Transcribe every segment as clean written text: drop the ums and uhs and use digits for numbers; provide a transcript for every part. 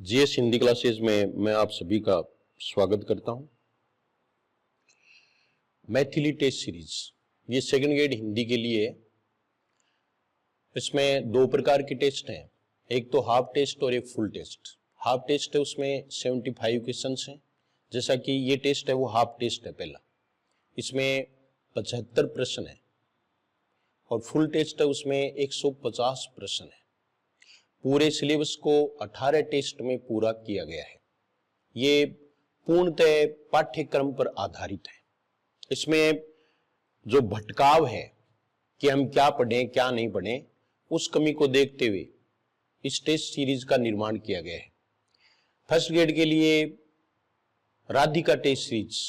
GS Hindi classes में मैं आप सभी का स्वागत करता हूं। मैथिली टेस्ट सीरीज ये सेकंड ग्रेड हिंदी के लिए है। इसमें दो प्रकार के टेस्ट हैं, एक तो हाफ टेस्ट और एक फुल टेस्ट। हाफ टेस्ट है उसमें 75 क्वेश्चंस हैं, जैसा कि ये टेस्ट है वो हाफ टेस्ट है पहला, इसमें 75 प्रश्न है। और फुल टेस्ट है उसमें 150 प्रश्न है। पूरे सिलेबस को 18 टेस्ट में पूरा किया गया है। ये पूर्णतः पाठ्यक्रम पर आधारित है। इसमें जो भटकाव है कि हम क्या पढ़ें क्या नहीं पढ़ें, उस कमी को देखते हुए इस टेस्ट सीरीज का निर्माण किया गया है। फर्स्ट ग्रेड के लिए राधिका टेस्ट सीरीज,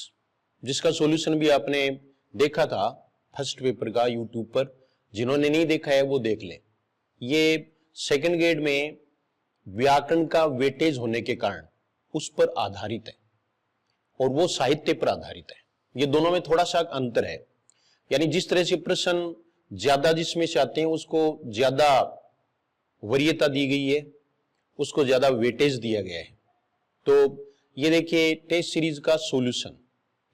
जिसका सॉल्यूशन भी आपने देखा था फर्स्ट पेपर का यूट्यूब पर, जिन्होंने नहीं देखा है वो देख लें। ये सेकंड ग्रेड में व्याकरण का वेटेज होने के कारण उस पर आधारित है और वो साहित्य पर आधारित है। ये दोनों में थोड़ा सा अंतर है, यानी जिस तरह से प्रश्न ज्यादा जिसमें से आते हैं उसको ज्यादा वरीयता दी गई है, उसको ज्यादा वेटेज दिया गया है। तो ये देखिए टेस्ट सीरीज का सॉल्यूशन,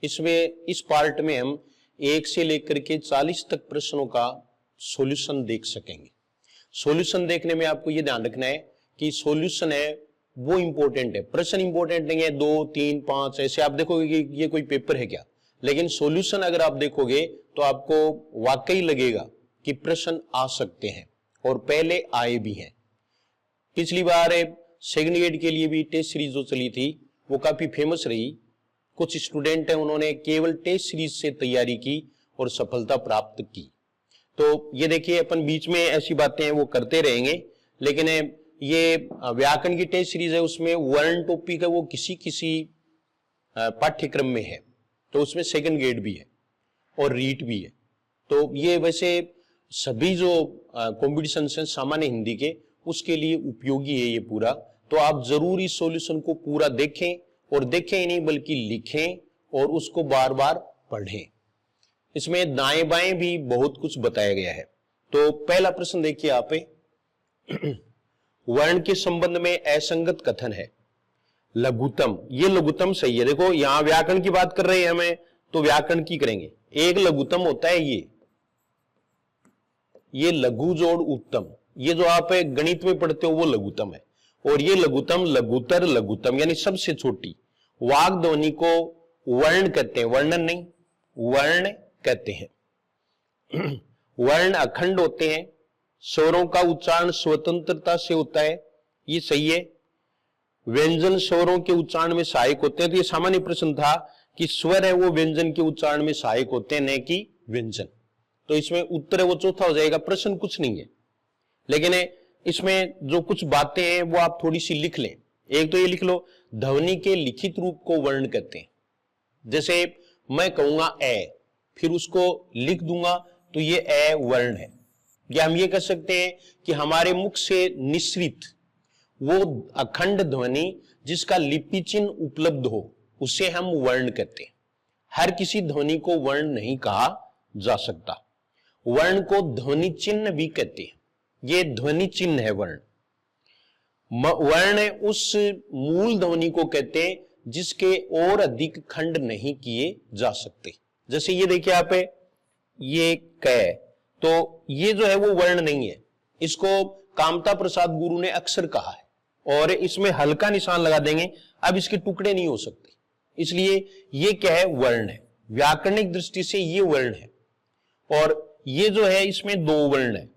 इसमें इस पार्ट में हम 1 से लेकर के 40 तक प्रश्नों का सॉल्यूशन देख सकेंगे। सॉल्यूशन देखने में आपको ये ध्यान रखना है कि सॉल्यूशन है वो इंपॉर्टेंट है, प्रश्न इंपॉर्टेंट नहीं है। 2, 3, 5 ऐसे आप देखोगे कि ये कोई पेपर है क्या, लेकिन सॉल्यूशन अगर आप देखोगे तो आपको वाकई लगेगा कि प्रश्न आ सकते हैं और पहले आए भी हैं। पिछली बार सेकंड ग्रेड के लिए भी टेस्ट सीरीज जो चली थी वो काफी फेमस रही। कुछ स्टूडेंट हैं उन्होंने केवल टेस्ट सीरीज से तैयारी की और सफलता प्राप्त की। तो ये देखिए अपन बीच में ऐसी बातें हैं वो करते रहेंगे, लेकिन ये व्याकरण की टेस्ट सीरीज है, उसमें वर्ण टॉपिक है वो किसी पाठ्यक्रम में है, तो उसमें सेकंड ग्रेड भी है और रीट भी है। तो ये वैसे सभी जो कॉम्पिटिशन है सामान्य हिंदी के, उसके लिए उपयोगी है ये पूरा। तो आप जरूर इस सॉल्यूशन को पूरा देखें, और देखें ही नहीं बल्कि लिखें और उसको बार बार पढ़ें। इसमें दाएं बाएं भी बहुत कुछ बताया गया है। तो पहला प्रश्न देखिए आप, वर्ण के संबंध में असंगत कथन है। लघुत्तम, ये लघुत्तम सही है। देखो यहां व्याकरण की बात कर रहे हैं हमें, तो व्याकरण की करेंगे। एक लघुत्तम होता है ये लघु जोड़ उत्तम, ये जो आप गणित में पढ़ते हो वो लघुत्तम है। और ये लघुत्तम, लघुतर, लघुत्तम यानी सबसे छोटी। वाग ध्वनि को वर्ण कहते हैं, वर्णन नहीं, वर्ण कहते हैं। वर्ण अखंड होते हैं, स्वरों का उच्चारण स्वतंत्रता से होता है, ये सही है। व्यंजन स्वरों के उच्चारण में सहायक होते हैं। तो ये सामान्य प्रश्न था कि स्वर है वो व्यंजन के उच्चारण में सहायक होते हैं, न कि व्यंजन। तो इसमें उत्तर है वो चौथा हो जाएगा। प्रश्न कुछ नहीं है, लेकिन इसमें जो कुछ बातें हैं वो आप थोड़ी सी लिख लें। एक तो ये लिख लो, ध्वनि के लिखित रूप को वर्ण कहते हैं। जैसे मैं कहूंगा ए, फिर उसको लिख दूंगा तो ये ए वर्ण है। या हम ये कह सकते हैं कि हमारे मुख से निश्रित वो अखंड ध्वनि जिसका लिपि चिन्ह उपलब्ध हो, उसे हम वर्ण कहते हैं। हर किसी ध्वनि को वर्ण नहीं कहा जा सकता। वर्ण को ध्वनि चिन्ह भी कहते हैं। ये ध्वनि चिन्ह है वर्ण। वर्ण उस मूल ध्वनि को कहते हैं जिसके और अधिक खंड नहीं किए जा सकते। जैसे ये देखिए आप, ये क, तो ये जो है वो वर्ण नहीं है, इसको कामता प्रसाद गुरु ने अक्षर कहा है और इसमें हल्का निशान लगा देंगे, अब इसके टुकड़े नहीं हो सकते, इसलिए ये क्या है, वर्ण है। व्याकरणिक दृष्टि से ये वर्ण है। और ये जो है इसमें 2 वर्ण है,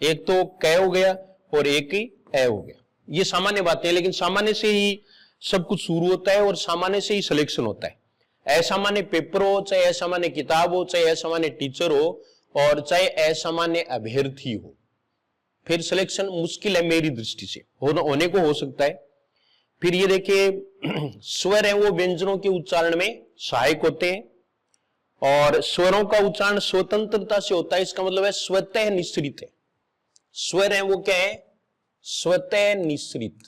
एक तो क हो गया और एक ही ए हो गया। ये सामान्य बातें हैं, लेकिन सामान्य से ही सब कुछ शुरू होता है और सामान्य से ही सिलेक्शन होता है। असामान्य पेपर हो, चाहे असामान्य किताब हो, चाहे असामान्य टीचर हो, और चाहे असामान्य अभ्यर्थी हो, फिर सिलेक्शन मुश्किल है मेरी दृष्टि से। होने को हो सकता है। फिर ये देखिए, स्वर है वो व्यंजनों के उच्चारण में सहायक होते हैं और स्वरों का उच्चारण स्वतंत्रता से होता है। इसका मतलब है स्वतः निश्रित है। स्वर है वो क्या है, स्वतः निश्रित,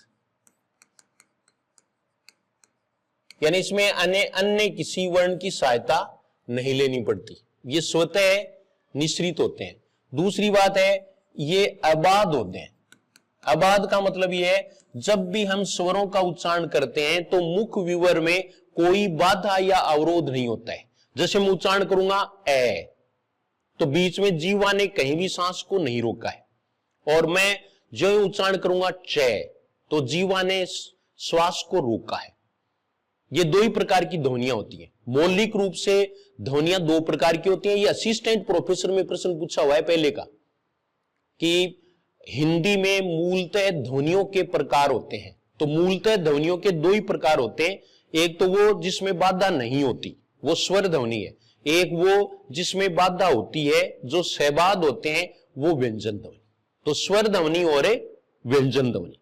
यानी इसमें अन्य किसी वर्ण की सहायता नहीं लेनी पड़ती, ये स्वतः निश्रित होते हैं। दूसरी बात है ये अबाध होते हैं। अबाध का मतलब यह है जब भी हम स्वरों का उच्चारण करते हैं तो मुख विवर में कोई बाधा या अवरोध नहीं होता है। जैसे मैं उच्चारण करूंगा ए, तो बीच में जीवा ने कहीं भी सांस को नहीं रोका है, और मैं जो उच्चारण करूंगा चे, तो जीवा ने श्वास को रोका है। ये दो ही प्रकार की ध्वनियां होती हैं। मौलिक रूप से ध्वनियां दो प्रकार की होती हैं। ये असिस्टेंट प्रोफेसर में प्रश्न पूछा हुआ है पहले का, कि हिंदी में मूलतः ध्वनियों के प्रकार होते हैं। तो मूलतः ध्वनियों के दो ही प्रकार होते हैं, एक तो वो जिसमें बाधा नहीं होती, वो स्वर ध्वनि है। एक वो जिसमें बाधा होती है, जो सहबाद होते हैं, वो व्यंजन ध्वनि। तो स्वर ध्वनि और व्यंजन ध्वनि।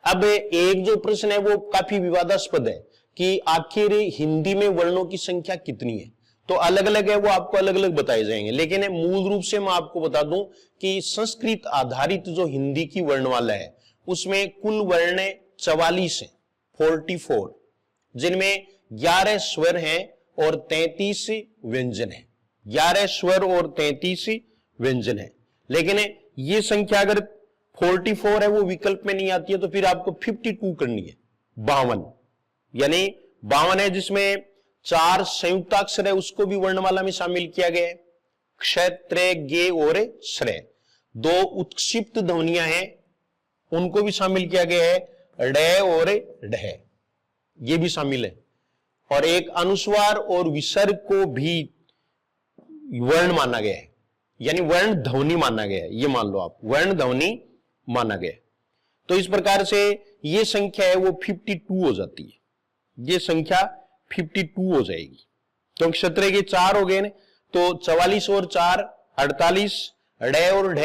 अब एक जो प्रश्न है वो काफी विवादास्पद है कि आखिर हिंदी में वर्णों की संख्या कितनी है। तो अलग अलग है, वो आपको अलग अलग बताए जाएंगे, लेकिन मूल रूप से मैं आपको बता दूं कि संस्कृत आधारित जो हिंदी की वर्णमाला है उसमें कुल वर्ण 44 है, 44, जिनमें 11 स्वर हैं और 33 व्यंजन है। 11 स्वर और 33 व्यंजन है। लेकिन ये संख्या अगर 44 है वो विकल्प में नहीं आती है, तो फिर आपको 52 करनी है, 52, यानी 52 है जिसमें 4 संयुक्ताक्षर है, उसको भी वर्णमाला में शामिल किया गया है। क्षत्र, गे और श्रेय। 2 उत्क्षिप्त ध्वनियां हैं, उनको भी शामिल किया गया है, ड और ढ, ये भी शामिल है। और एक अनुस्वार और विसर्ग को भी वर्ण माना गया है, यानी वर्ण ध्वनि माना गया है। ये मान लो आप, वर्ण ध्वनि माना गया। तो इस प्रकार से ये संख्या है वो 52 हो जाती है। ये संख्या 52 हो जाएगी। तो क्षत्र के 4 हो गए, तो 44 और 4 48, ड और ढ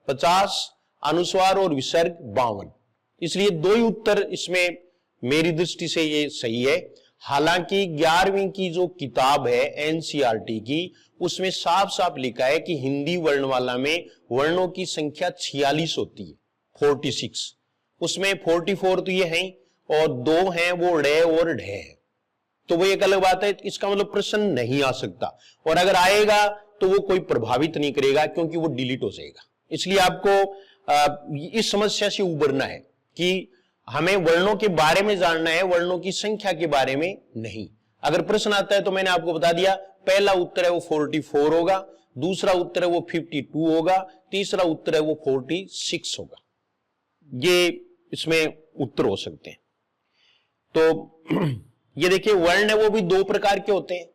50, अनुस्वार और विसर्ग 52। इसलिए दो ही उत्तर इसमें मेरी दृष्टि से ये सही है। हालांकि 11वीं की जो किताब है एनसीईआरटी की, उसमें साफ साफ लिखा है कि हिंदी वर्णमाला में वर्णों की संख्या 46 होती है, 46। उसमें 44 तो ये हैं और 2 हैं वो ड और ढ है। तो वो एक अलग बात है, इसका मतलब प्रश्न नहीं आ सकता, और अगर आएगा तो वो कोई प्रभावित नहीं करेगा क्योंकि वो डिलीट हो जाएगा। इसलिए आपको इस समस्या से उबरना है कि हमें वर्णों के बारे में जानना है, वर्णों की संख्या के बारे में नहीं। अगर प्रश्न आता है तो मैंने आपको बता दिया, पहला उत्तर है वो 44 होगा, दूसरा उत्तर है वो 52 होगा, तीसरा उत्तर है वो 46 होगा। ये इसमें उत्तर हो सकते हैं। तो ये देखिए, वर्ण है वो भी 2 प्रकार के होते हैं,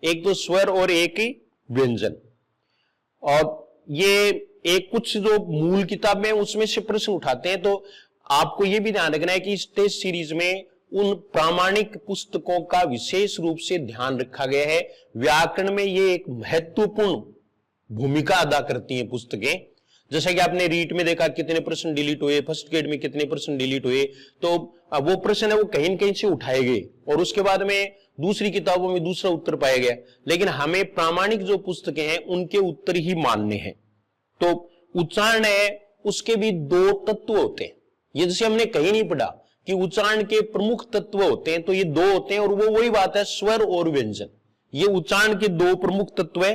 एक तो स्वर और एक ही व्यंजन। और ये एक कुछ जो मूल किताब में उसमें से प्रश्न उठाते हैं, तो आपको यह भी ध्यान रखना है कि इस टेस्ट सीरीज में उन प्रामाणिक पुस्तकों का विशेष रूप से ध्यान रखा गया है। व्याकरण में ये एक महत्वपूर्ण भूमिका अदा करती हैं पुस्तकें। जैसा कि आपने रीट में देखा कितने प्रश्न डिलीट हुए, फर्स्ट ग्रेड में कितने प्रश्न डिलीट हुए, तो वो प्रश्न है वो कहीं न कहीं से उठाए गए और उसके बाद में दूसरी किताबों में दूसरा उत्तर पाया गया। लेकिन हमें प्रामाणिक जो पुस्तकें हैं उनके उत्तर ही मानने हैं। तो उच्चारण है उसके भी 2 तत्व होते हैं। ये जैसे हमने कहीं नहीं पढ़ा कि उच्चारण के प्रमुख तत्व होते हैं, तो ये 2 होते हैं, और वो वही बात है, स्वर और व्यंजन। ये उच्चारण के 2 प्रमुख तत्व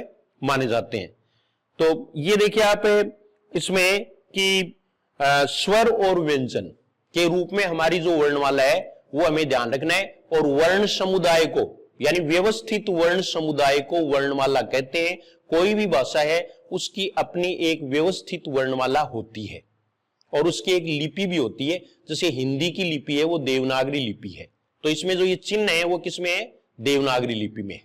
माने जाते हैं। तो ये देखिए आप इसमें कि स्वर और व्यंजन के रूप में हमारी जो वर्णमाला है वो हमें ध्यान रखना है। और वर्ण समुदाय को, यानी व्यवस्थित वर्ण समुदाय को वर्णमाला कहते हैं। कोई भी भाषा है उसकी अपनी एक व्यवस्थित वर्णमाला होती है और उसकी एक लिपि भी होती है। जैसे हिंदी की लिपि है वो देवनागरी लिपि है, तो इसमें जो ये चिन्ह है वो किसमें है, देवनागरी लिपि में।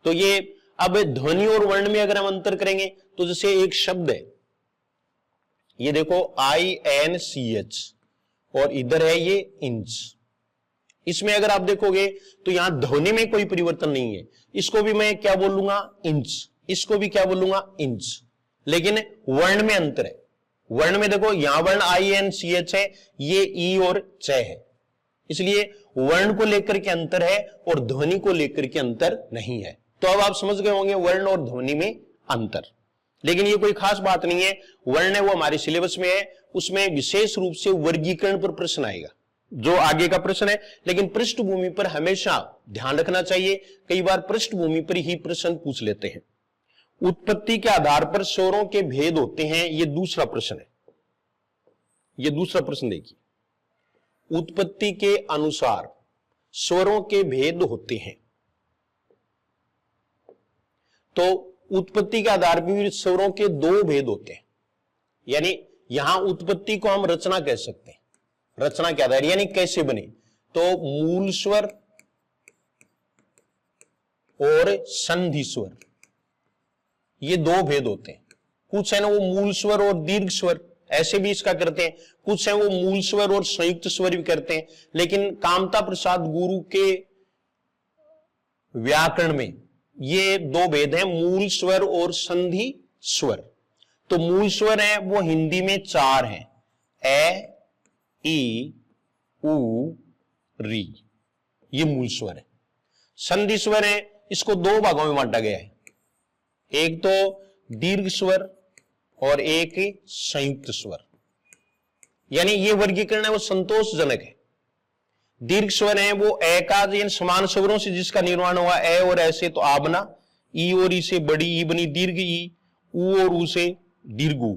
तो ये अब ध्वनि और वर्ण में अगर हम अंतर करेंगे तो जैसे एक शब्द है, ये देखो INCH और इधर है ये इंच। इसमें अगर आप देखोगे तो यहां ध्वनि में कोई परिवर्तन नहीं है। इसको भी मैं क्या बोलूंगा, इंच, इसको भी क्या बोलूंगा, इंच। लेकिन वर्ण में अंतर है। वर्ण में देखो यहां वर्ण INCH है, ये ई और च है, इसलिए वर्ण को लेकर के अंतर है और ध्वनि को लेकर के अंतर नहीं है। तो अब आप समझ गए होंगे वर्ण और ध्वनि में अंतर। लेकिन ये कोई खास बात नहीं है। वर्ण है वो हमारे सिलेबस में है, उसमें विशेष रूप से वर्गीकरण पर प्रश्न आएगा जो आगे का प्रश्न है। लेकिन पृष्ठभूमि पर हमेशा ध्यान रखना चाहिए, कई बार पृष्ठभूमि पर ही प्रश्न पूछ लेते हैं। उत्पत्ति के आधार पर स्वरों के भेद होते हैं, ये दूसरा प्रश्न है। ये दूसरा प्रश्न देखिए, उत्पत्ति के अनुसार स्वरों के भेद होते हैं। तो उत्पत्ति के आधार पर भी स्वरों के दो भेद होते हैं, यानी यहां उत्पत्ति को हम रचना कह सकते हैं, रचना के आधार यानी कैसे बने। तो मूल स्वर और संधि स्वर, ये दो भेद होते हैं। कुछ है ना वो मूल स्वर और दीर्घ स्वर ऐसे भी इसका करते हैं, कुछ है वो मूल स्वर और संयुक्त स्वर भी करते हैं। लेकिन कामता प्रसाद गुरु के व्याकरण में ये दो भेद हैं, मूल स्वर और संधि स्वर। तो मूल स्वर है वो हिंदी में 4 हैं, ए, ई, उ, री, ये मूल स्वर है। संधि स्वर है, इसको 2 भागों में बांटा गया है, एक तो दीर्घ स्वर और एक संयुक्त स्वर। यानी ये वर्गीकरण है वो संतोषजनक है। दीर्घ स्वर है वो ए का यानी समान स्वरों से जिसका निर्माण हुआ, ए और ए से तो आ बना, ई और ई से बड़ी ई बनी दीर्घ ई, उ और उ से दीर्घ उ।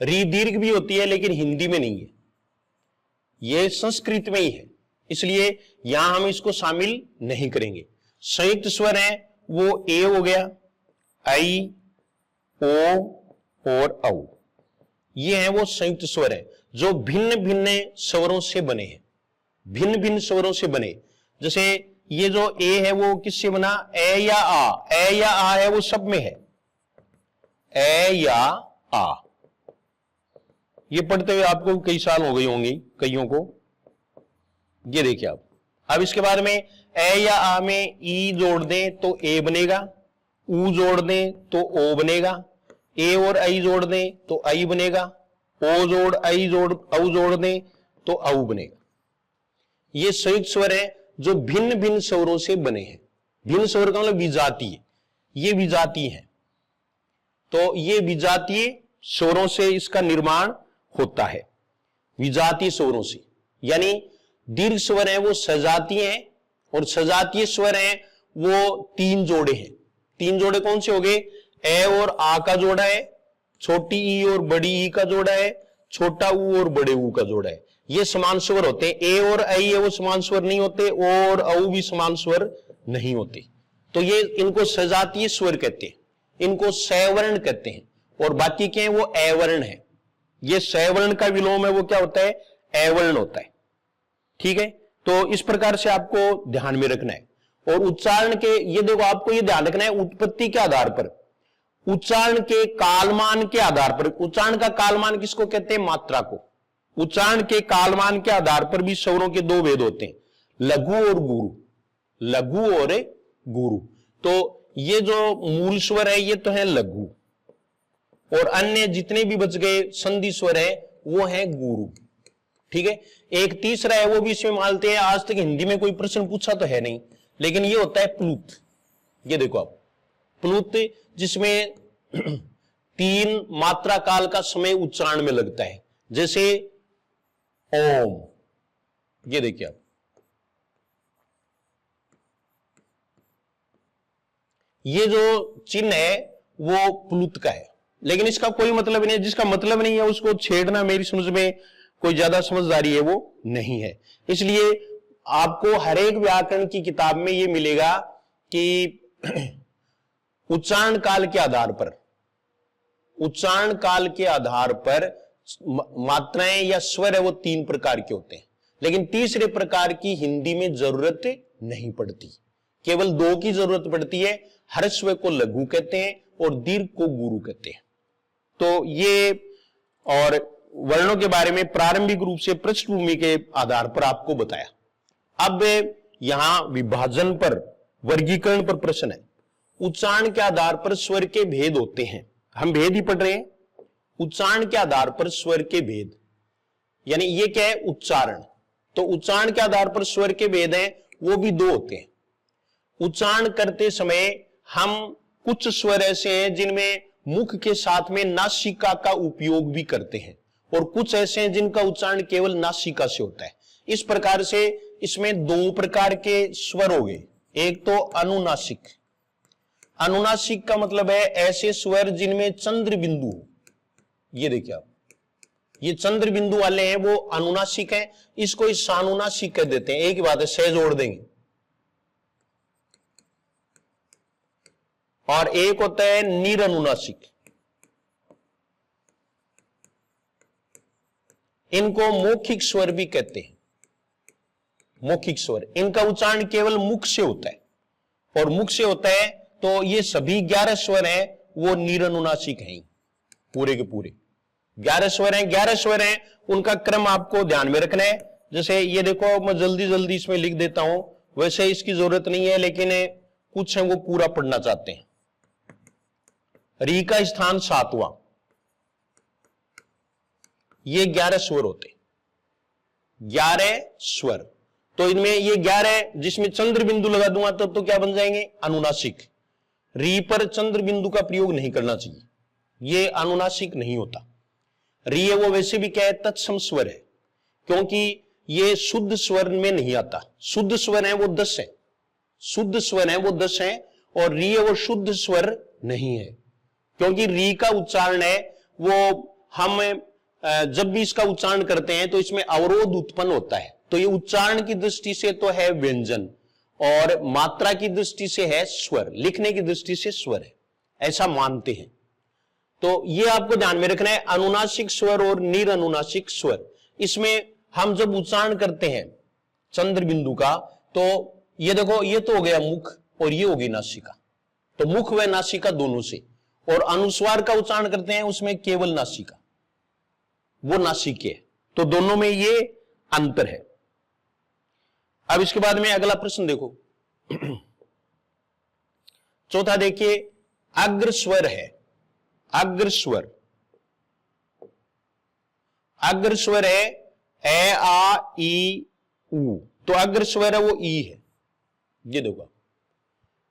री दीर्घ भी होती है लेकिन हिंदी में नहीं है, ये संस्कृत में ही है, इसलिए यहां हम इसको शामिल नहीं करेंगे। संयुक्त स्वर है वो ए हो गया, आई, ओ और औ, ये है वो संयुक्त स्वर है जो भिन्न भिन्न स्वरों से बने हैं, भिन्न भिन्न स्वरों से बने। जैसे ये जो ए है वो किससे बना, ए या आ, ए या आ है वो सब में है, ए या आ। ये पढ़ते हुए आपको कई साल हो गए होंगे कईयों को। ये देखिए आप, अब इसके बाद में ए या आ में ई जोड़ दें तो ए बनेगा, उ जोड़ दें तो ओ बनेगा, ए और आई जोड़ दें तो आई बनेगा, ओ जोड़ आई जोड़ औ जोड़ दें तो औ बनेगा। ये संयुक्त स्वर है जो भिन्न भिन्न स्वरों से बने हैं। भिन्न स्वर का मतलब विजातीय, ये विजातीय है। तो ये विजातीय स्वरों से इसका निर्माण होता है, विजातीय स्वरों से। यानी दीर्घ स्वर है वो सजातीय है और सजातीय स्वर है वो 3 जोड़े हैं। 3 जोड़े कौन से हो गए, ए और आ का जोड़ा है, छोटी ई और बड़ी ई का जोड़ा है, छोटा ऊ और बड़े ऊ का जोड़ा है। ये समान स्वर होते हैं। ए और आई है वो समान स्वर नहीं होते, ओ और औ भी समान स्वर नहीं होते। तो ये इनको सजातीय स्वर कहते हैं, इनको सवर्ण कहते हैं। और बाकी के हैं वो अवर्ण है। ये सवर्ण का विलोम है वो क्या होता है, अवर्ण होता है। ठीक है, तो इस प्रकार से आपको ध्यान में रखना है। और उच्चारण के, ये देखो आपको ये ध्यान रखना है उत्पत्ति के आधार पर, उच्चारण के कालमान के आधार पर। उच्चारण का कालमान किसको कहते हैं, मात्रा को। उच्चारण के कालमान के आधार पर भी स्वरों के 2 भेद होते हैं, लघु और गुरु, लघु और गुरु। तो ये जो मूल स्वर है ये तो है लघु, और अन्य जितने भी बच गए संधि स्वर है वो है गुरु। ठीक है, एक तीसरा है वो भी इसमें मानते हैं। आज तक हिंदी में कोई प्रश्न पूछा तो है नहीं, लेकिन ये होता है प्लुत। ये देखो आप, प्लुत जिसमें 3 मात्रा काल का समय उच्चारण में लगता है, जैसे ओम। ये देखिए आप, ये जो चिन्ह है वो प्लुत का है, लेकिन इसका कोई मतलब नहीं है। जिसका मतलब नहीं है उसको छेड़ना मेरी समझ में कोई ज्यादा समझदारी है वो नहीं है। इसलिए आपको हर एक व्याकरण की किताब में ये मिलेगा कि उच्चारण काल के आधार पर, उच्चारण काल के आधार पर मात्राएं या स्वर है वो 3 प्रकार के होते हैं, लेकिन तीसरे प्रकार की हिंदी में जरूरत नहीं पड़ती, केवल 2 की जरूरत पड़ती है। ह्रस्व को लघु कहते हैं और दीर्घ को गुरु कहते हैं। तो ये और वर्णों के बारे में प्रारंभिक रूप से पृष्ठभूमि के आधार पर आपको बताया। अब यहां विभाजन पर, वर्गीकरण पर प्रश्न है। उच्चारण के आधार पर स्वर के भेद होते हैं, हम भेद ही पढ़ रहे हैं। उच्चारण के आधार पर स्वर के भेद, यानी ये क्या है, उच्चारण। तो उच्चारण के आधार पर स्वर के भेद हैं वो भी 2 होते हैं। उच्चारण करते समय हम कुछ स्वर ऐसे हैं जिनमें मुख के साथ में नासिका का उपयोग भी करते हैं, और कुछ ऐसे हैं जिनका उच्चारण केवल नासिका से होता है। इस प्रकार से इसमें 2 प्रकार के स्वर हो गए। एक तो अनुनासिक, अनुनासिक का मतलब है ऐसे स्वर जिनमें चंद्र बिंदु हो। ये देखिए आप, ये चंद्र बिंदु वाले हैं वो अनुनासिक हैं, इसको इस सानुनासिक कह देते हैं। एक ही बात है, से जोड़ देंगे। और एक होता है निरनुनासिक, इनको मौखिक स्वर भी कहते हैं। मौखिक स्वर, इनका उच्चारण केवल मुख से होता है, और मुख से होता है तो ये सभी 11 स्वर हैं वो निरनुनासिक हैं, पूरे के पूरे 11 स्वर हैं। 11 स्वर हैं, उनका क्रम आपको ध्यान में रखना है। जैसे ये देखो, मैं जल्दी जल्दी इसमें लिख देता हूं, वैसे इसकी जरूरत नहीं है, लेकिन कुछ हैं वो पूरा पढ़ना चाहते हैं। री का स्थान 7वां, ये 11 स्वर होते, 11 स्वर। तो इनमें ये 11, जिसमें चंद्र बिंदु लगा दूंगा तो क्या बन जाएंगे? अनुनासिक। री पर चंद्र बिंदु का प्रयोग नहीं करना चाहिए, ये अनुनासिक नहीं होता। री है वो वैसे भी क्या है? तत्सम स्वर है, क्योंकि ये शुद्ध स्वर में नहीं आता। शुद्ध स्वर है वो 10 है, शुद्ध स्वर है वो 10 है, और री है वो शुद्ध स्वर नहीं है, क्योंकि री का उच्चारण है वो हम जब भी इसका उच्चारण करते हैं तो इसमें अवरोध उत्पन्न होता है। तो ये उच्चारण की दृष्टि से तो है व्यंजन, और मात्रा की दृष्टि से है स्वर, लिखने की दृष्टि से स्वर है, ऐसा मानते हैं। तो ये आपको ध्यान में रखना है, अनुनासिक स्वर और निरनुनासिक स्वर। इसमें हम जब उच्चारण करते हैं चंद्र बिंदु का, तो ये देखो, ये तो हो गया मुख और ये होगी नासिका, तो मुख व नासिका दोनों से। और अनुस्वार का उच्चारण करते हैं उसमें केवल नासिका, वो नासिके, तो दोनों में ये अंतर है। अब इसके बाद में अगला प्रश्न देखो, चौथा देखिए, अग्रस्वर है, अग्रस्वर, अग्रस्वर है ए आ ई उ, तो अग्रस्वर है वो ई है। ये देखो,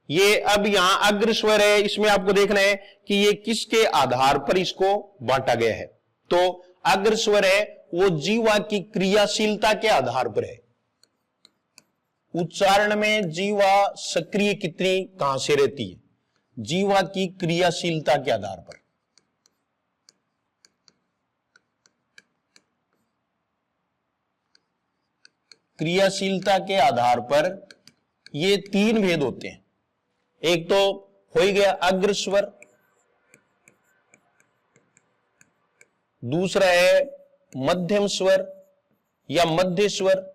ये अब यहां अग्रस्वर है, इसमें आपको देखना है कि ये किसके आधार पर इसको बांटा गया है। तो अग्रस्वर है वो जीवा की क्रियाशीलता के आधार पर है। उच्चारण में जीवा सक्रिय कितनी कहां से रहती है? जीवा की क्रियाशीलता के आधार पर। क्रियाशीलता के आधार पर ये 3 भेद होते हैं। एक तो हो ही गया अग्रस्वर, दूसरा है मध्यम स्वर या मध्य स्वर,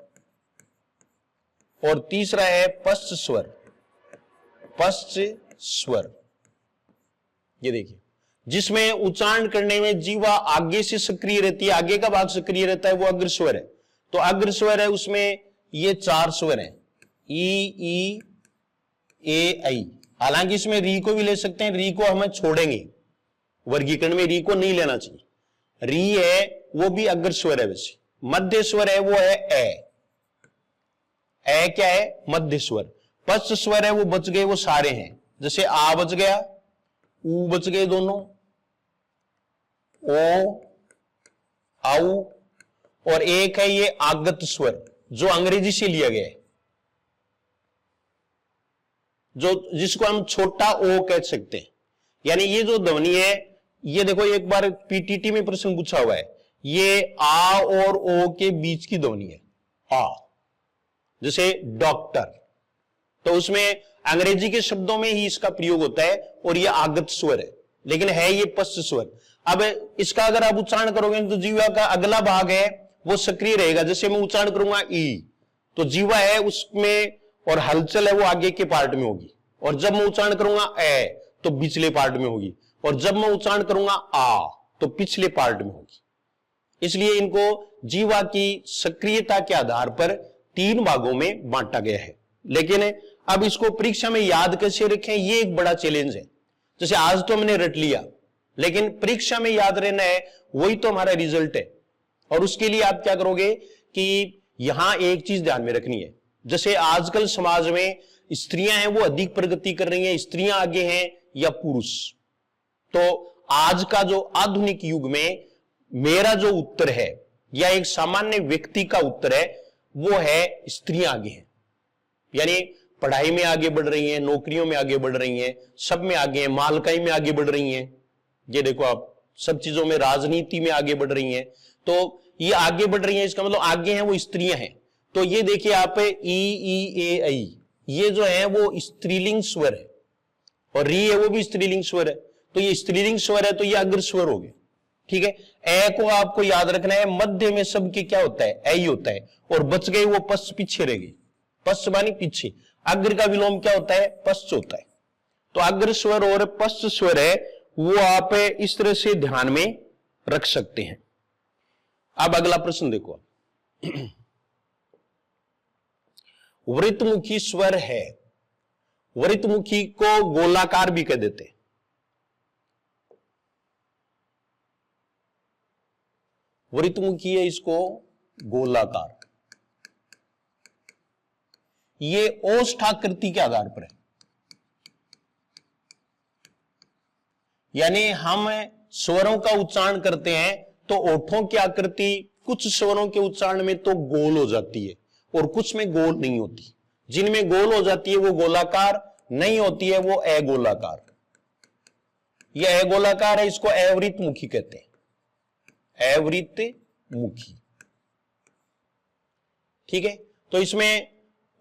और तीसरा है पश्च स्वर, पश्च स्वर। ये देखिए, जिसमें उच्चारण करने में जीवा आगे से सक्रिय रहती है, आगे का भाग सक्रिय रहता है, वो अग्रस्वर है। तो अग्रस्वर है उसमें ये 4 स्वर हैं, ई ए आई। हालांकि इसमें री को भी ले सकते हैं, री को हमें छोड़ेंगे, वर्गीकरण में री को नहीं लेना चाहिए। री है वो भी अग्रस्वर है वैसे। मध्य स्वर है वो है ए क्या है? मध्य स्वर। पश्च स्वर है वो बच गए, वो सारे हैं, जैसे आ बच गया, ऊ बच गए दोनों, ओ आऊ, और एक है ये आगत स्वर जो अंग्रेजी से लिया गया है, जो जिसको हम छोटा ओ कह सकते हैं। यानी ये जो ध्वनि है, ये देखो, एक बार पीटीटी में प्रश्न पूछा हुआ है, ये आ और ओ के बीच की ध्वनि है, आ, जैसे डॉक्टर, तो उसमें अंग्रेजी के शब्दों में ही इसका प्रयोग होता है, और ये आगत स्वर है, लेकिन है ये पश्च स्वर। अब इसका अगर आप उच्चारण करोगे तो जीवा का अगला भाग है वो सक्रिय रहेगा। जैसे मैं उच्चारण करूंगा ई, तो जीवा है उसमें और हलचल है वो आगे के पार्ट में होगी, और जब मैं उच्चारण करूंगा ए तो पिछले पार्ट में होगी, और जब मैं उच्चारण करूंगा आ तो पिछले पार्ट में होगी। इसलिए इनको जीवा की सक्रियता के आधार पर 3 भागों में बांटा गया है। लेकिन अब इसको परीक्षा में याद कैसे रखें, ये एक बड़ा चैलेंज है। जैसे आज तो हमने रट लिया, लेकिन परीक्षा में याद रहना है, वही तो हमारा रिजल्ट है। और उसके लिए आप क्या करोगे कि यहां एक चीज ध्यान में रखनी है, जैसे आजकल समाज में स्त्रियां हैं वो अधिक प्रगति कर रही हैं, स्त्रियां आगे हैं या पुरुष। तो आज का जो आधुनिक युग में मेरा जो उत्तर है, या एक सामान्य व्यक्ति का उत्तर है, वो है स्त्रियां आगे हैं। यानी पढ़ाई में आगे बढ़ रही हैं, नौकरियों में आगे बढ़ रही हैं, सब में आगे हैं, मालकाई में आगे बढ़ रही हैं। ये देखो आप, सब चीजों में, राजनीति में आगे बढ़ रही हैं। तो ये आगे बढ़ रही हैं, इसका मतलब आगे हैं वो स्त्रियां हैं। तो ये देखिए आप ई, ये जो है वो स्त्रीलिंग स्वर है, और री है वो भी स्त्रीलिंग स्वर है। तो ये स्त्रीलिंग स्वर है, तो ये अग्र स्वर हो गए। ठीक है, ए को आपको याद रखना है, मध्य में सबके क्या होता है, ए ही होता है, और बच गई वो पश्च, पीछे रह गई। पश्च मानी पीछे, अग्र का विलोम क्या होता है, पश्च होता है। तो अग्र स्वर और पश्च स्वर है, वो आप इस तरह से ध्यान में रख सकते हैं। अब अगला प्रश्न देखो, वृत्तमुखी स्वर है, वृत्तमुखी को गोलाकार भी कह देते हैं। वृत्तमुखी है, इसको गोलाकार, ये ओष्ठाकृति के आधार पर है। यानी हम स्वरों का उच्चारण करते हैं तो ओठों की आकृति कुछ स्वरों के उच्चारण में तो गोल हो जाती है और कुछ में गोल नहीं होती। जिनमें गोल हो जाती है वो गोलाकार, नहीं होती है वो अगोलाकार। यह अगोलाकार है, इसको अवृत्तमुखी कहते हैं, अवृत्तमुखी। ठीक है, तो इसमें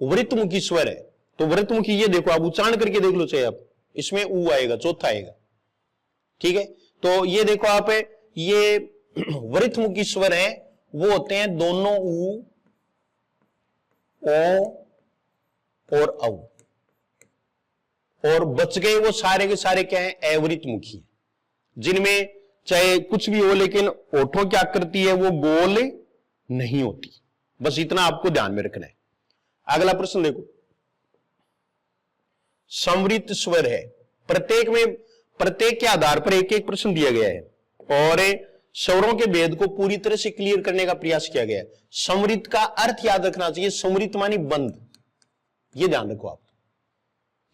वृत्तमुखी स्वर है, तो वृत्तमुखी ये देखो, आप उच्चारण करके देख लो चाहे आप, इसमें ऊ आएगा, चौथा आएगा। ठीक है, तो ये देखो आप, ये वृत्तमुखी स्वर है, वो होते हैं दोनों ऊ, ओ और औ, और बच गए वो सारे के सारे क्या है, अवृत्तमुखी, जिनमें चाहे कुछ भी हो लेकिन ओठों की आकृति है वो गोल नहीं होती। बस इतना आपको ध्यान में रखना है। अगला प्रश्न देखो, संवृत्त स्वर है, प्रत्येक के आधार पर एक एक प्रश्न दिया गया है और स्वरों के भेद को पूरी तरह से क्लियर करने का प्रयास किया गया है। संवृत्त का अर्थ याद रखना चाहिए, संवृत्त मानी बंद, ये ध्यान रखो आप।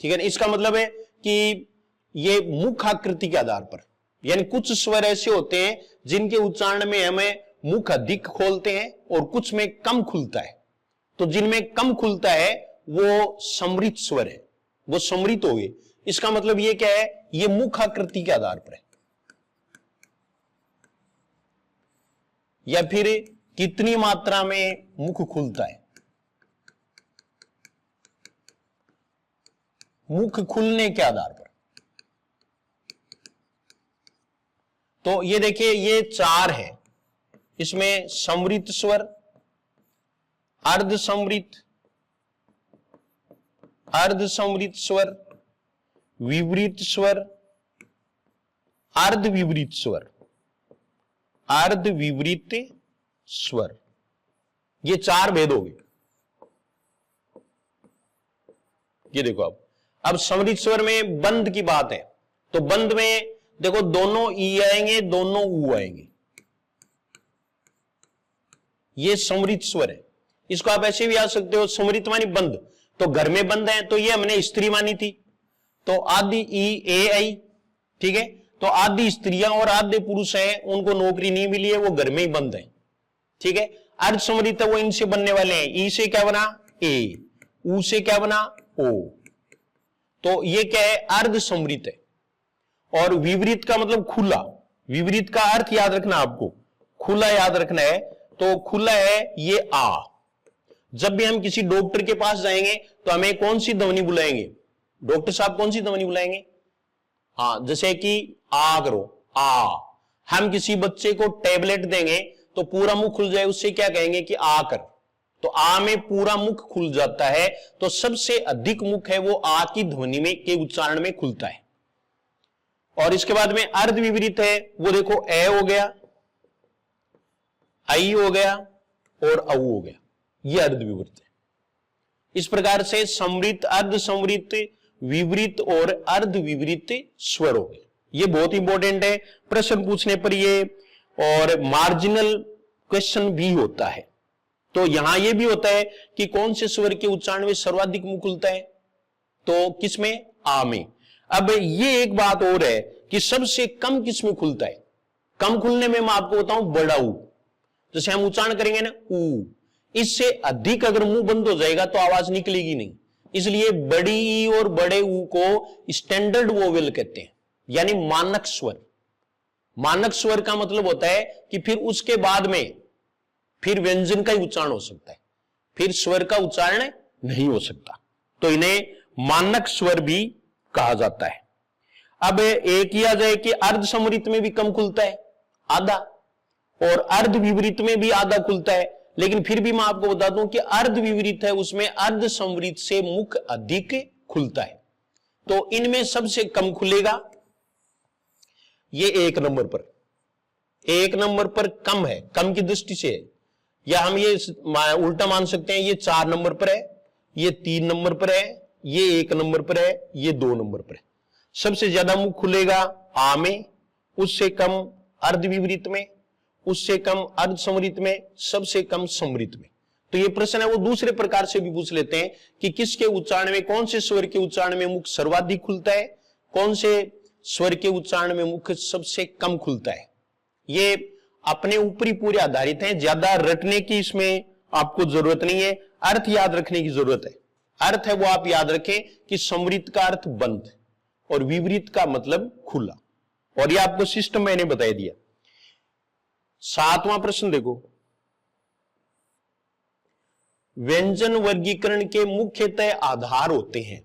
ठीक है ना, इसका मतलब है कि ये मुख आकृति के आधार पर, यानी कुछ स्वर ऐसे होते हैं जिनके उच्चारण में हमें मुख अधिक खोलते हैं और कुछ में कम खुलता है। तो जिनमें कम खुलता है वो समृत स्वर है, वो समृत हो गए। इसका मतलब ये क्या है, ये मुख आकृति के आधार पर है, या फिर कितनी मात्रा में मुख खुलता है, मुख खुलने के आधार पर। तो ये देखिए, ये चार है, इसमें समृत स्वर, अर्ध समृत स्वर, विवृत स्वर, अर्ध विवृत स्वर, अर्ध विवृत स्वर, ये चार भेद हो गए। ये देखो अब समृत स्वर में बंद की बात है, तो बंद में देखो दोनों ई आएंगे, दोनों ऊ आएंगे, ये समृत स्वर है। इसको आप ऐसे भी आ सकते हो, समृत मानी बंद, तो घर में बंद है, तो ये हमने स्त्री मानी थी, तो आदि ई ए आई। ठीक है, तो आदि स्त्रियां और आधे पुरुष हैं, उनको नौकरी नहीं मिली है, वो घर में ही बंद है। ठीक है, अर्ध समृत है, वो इनसे बनने वाले हैं, ई से क्या बना ए, ऊ से क्या बना ओ, तो ये क्या है, अर्ध समृत है। और विवृत का मतलब खुला, विवृत का अर्थ याद रखना आपको, खुला याद रखना है। तो खुला है ये आ। जब भी हम किसी डॉक्टर के पास जाएंगे तो हमें कौन सी ध्वनि बुलाएंगे, डॉक्टर साहब कौन सी ध्वनि बुलाएंगे, हाँ, जैसे कि आ करो, आ। हम किसी बच्चे को टेबलेट देंगे तो पूरा मुख खुल जाए, उससे क्या कहेंगे कि आ कर, तो आ में पूरा मुख खुल जाता है। तो सबसे अधिक मुख है वो आ की ध्वनि में के उच्चारण में खुलता है। और इसके बाद में अर्ध विपरीत है, वो देखो ए हो गया, आई हो गया और औ हो गया, ये अर्ध विपरीत है। इस प्रकार से समृत, अर्ध समृत, विपरीत और अर्ध विपरीत स्वर हो गए। ये बहुत इंपॉर्टेंट है, प्रश्न पूछने पर ये, और मार्जिनल क्वेश्चन भी होता है। तो यहां यह भी होता है कि कौन से स्वर के उच्चारण में सर्वाधिक मुख खुलता है, तो किसमें, आ में। अब ये एक बात और है कि सबसे कम किसमें खुलता है, कम खुलने में मैं आपको बताऊं बड़ा ऊ, जैसे हम उच्चारण करेंगे ना ऊ, इससे अधिक अगर मुंह बंद हो जाएगा तो आवाज निकलेगी नहीं। इसलिए बड़ी ई और बड़े ऊ को स्टैंडर्ड वोवेल कहते हैं, यानी मानक स्वर। मानक स्वर का मतलब होता है कि फिर उसके बाद में फिर व्यंजन का ही उच्चारण हो सकता है, फिर स्वर का उच्चारण नहीं हो सकता, तो इन्हें मानक स्वर भी कहा जाता है। अब एक ही आ जाए कि अर्ध समृत में भी कम खुलता है आधा, और अर्ध विवरित में भी आधा खुलता है, लेकिन फिर भी मैं आपको बता दूं कि अर्ध विवरित है उसमें अर्ध समृत से मुख अधिक खुलता है, तो इनमें सबसे कम खुलेगा ये एक नंबर पर कम है, कम की दृष्टि से है, या हम ये उल्टा मान सकते हैं, ये 4 नंबर पर है, ये 3 नंबर पर है, ये 1 नंबर पर है, ये 2 नंबर पर है। सबसे ज्यादा मुख खुलेगा आ में, उससे कम अर्ध विवरित में, उससे कम अर्ध समृत में, सबसे कम समृत में। तो ये प्रश्न है वो दूसरे प्रकार से भी पूछ लेते हैं कि किसके उच्चारण में, कौन से स्वर के उच्चारण में मुख सर्वाधिक खुलता है, कौन से स्वर के उच्चारण में मुख सबसे कम खुलता है। ये अपने ऊपर ही पूरे आधारित हैं, ज्यादा रटने की इसमें आपको जरूरत नहीं है, अर्थ याद रखने की जरूरत है। अर्थ है वो आप याद रखें कि समृत का अर्थ बंद और विपरीत का मतलब खुला, और ये आपको सिस्टम मैंने बता दिया। 7वां प्रश्न देखो, व्यंजन वर्गीकरण के मुख्यतः आधार होते हैं।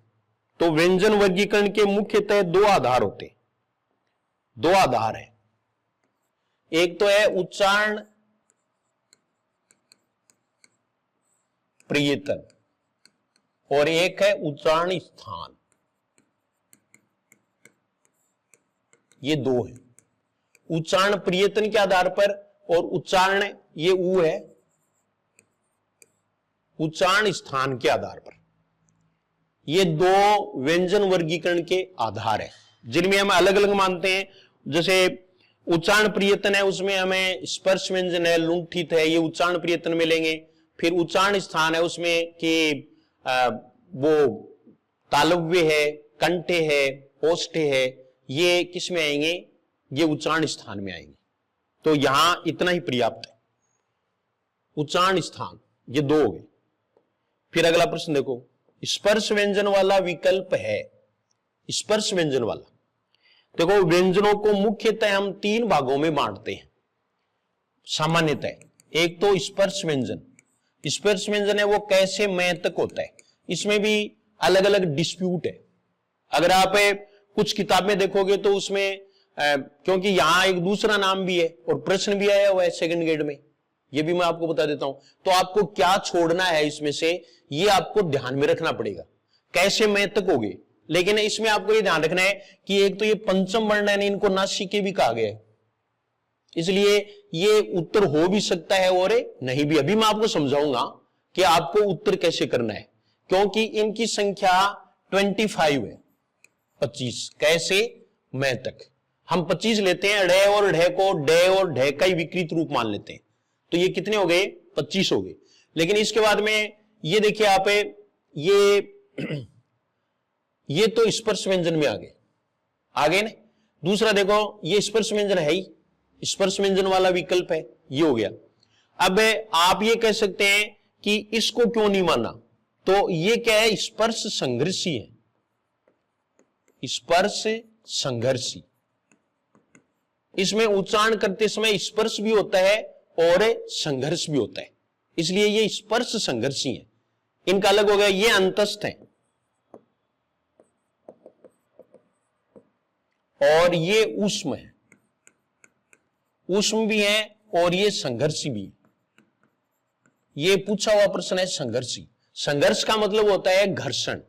तो व्यंजन वर्गीकरण के मुख्यतः 2 आधार होते हैं, 2 आधार है। एक तो है उच्चारण प्रियतन और एक है उच्चारण स्थान, ये 2 है। उच्चारण प्रियतन के आधार पर और उच्चारण ये ऊ है उच्चारण स्थान के आधार पर, ये 2 व्यंजन वर्गीकरण के आधार है जिनमें हम अलग अलग मानते हैं। जैसे उच्चारण प्रियतन है उसमें हमें स्पर्श व्यंजन है, लुंठित है, ये उच्चारण प्रियतन में लेंगे। फिर उच्चारण स्थान है उसमें कि वो तालव्य है, कंठे है, ओष्ठे है, ये किस में आएंगे, ये उच्चारण स्थान में आएंगे। तो यहां इतना ही पर्याप्त है, उच्चारण स्थान ये 2 हो गए। फिर अगला प्रश्न देखो, स्पर्श व्यंजन वाला विकल्प है। स्पर्श व्यंजन वाला देखो, व्यंजनों को मुख्यतः हम 3 भागों में बांटते हैं सामान्यतः। एक तो स्पर्श व्यंजन, स्पर्श व्यंजन है वो कैसे मैं तक होता है, इसमें भी अलग अलग डिस्प्यूट है। अगर आप कुछ किताबें देखोगे तो उसमें क्योंकि यहां एक दूसरा नाम भी है और प्रश्न भी आया हुआ है सेकंड ग्रेड में, ये भी मैं आपको बता देता हूं। तो आपको क्या छोड़ना है इसमें से, ये आपको ध्यान में रखना पड़ेगा, कैसे मैं तक होगे। लेकिन इसमें आपको ये ध्यान रखना है कि एक तो ये पंचम वर्ण है, इनको नासिके भी कहा गया है, इसलिए ये उत्तर हो भी सकता है और नहीं भी। अभी मैं आपको समझाऊंगा कि आपको उत्तर कैसे करना है, क्योंकि इनकी संख्या 25 है, 25। कैसे मैं तक हम 25 लेते हैं, ढे और ढे को डे और ढे का ही विकृत रूप मान लेते हैं, तो ये कितने हो गए, 25 हो गए। लेकिन इसके बाद में ये देखिए आप, ये तो स्पर्श व्यंजन में आ गए ना। दूसरा देखो, ये स्पर्श व्यंजन है ही, स्पर्श व्यंजन वाला विकल्प है, ये हो गया। अब आप ये कह सकते हैं कि इसको क्यों नहीं माना, तो ये क्या है, स्पर्श संघर्षी है, स्पर्श संघर्षी। इसमें उच्चारण करते समय स्पर्श भी होता है और संघर्ष भी होता है, इसलिए ये स्पर्श संघर्षी है। इनका अलग हो गया, ये अंतस्थ है और ये ऊष्म है, ऊष्म भी है और ये संघर्षी भी है। ये पूछा हुआ प्रश्न है संघर्षी। संघर्ष का मतलब होता है घर्षण।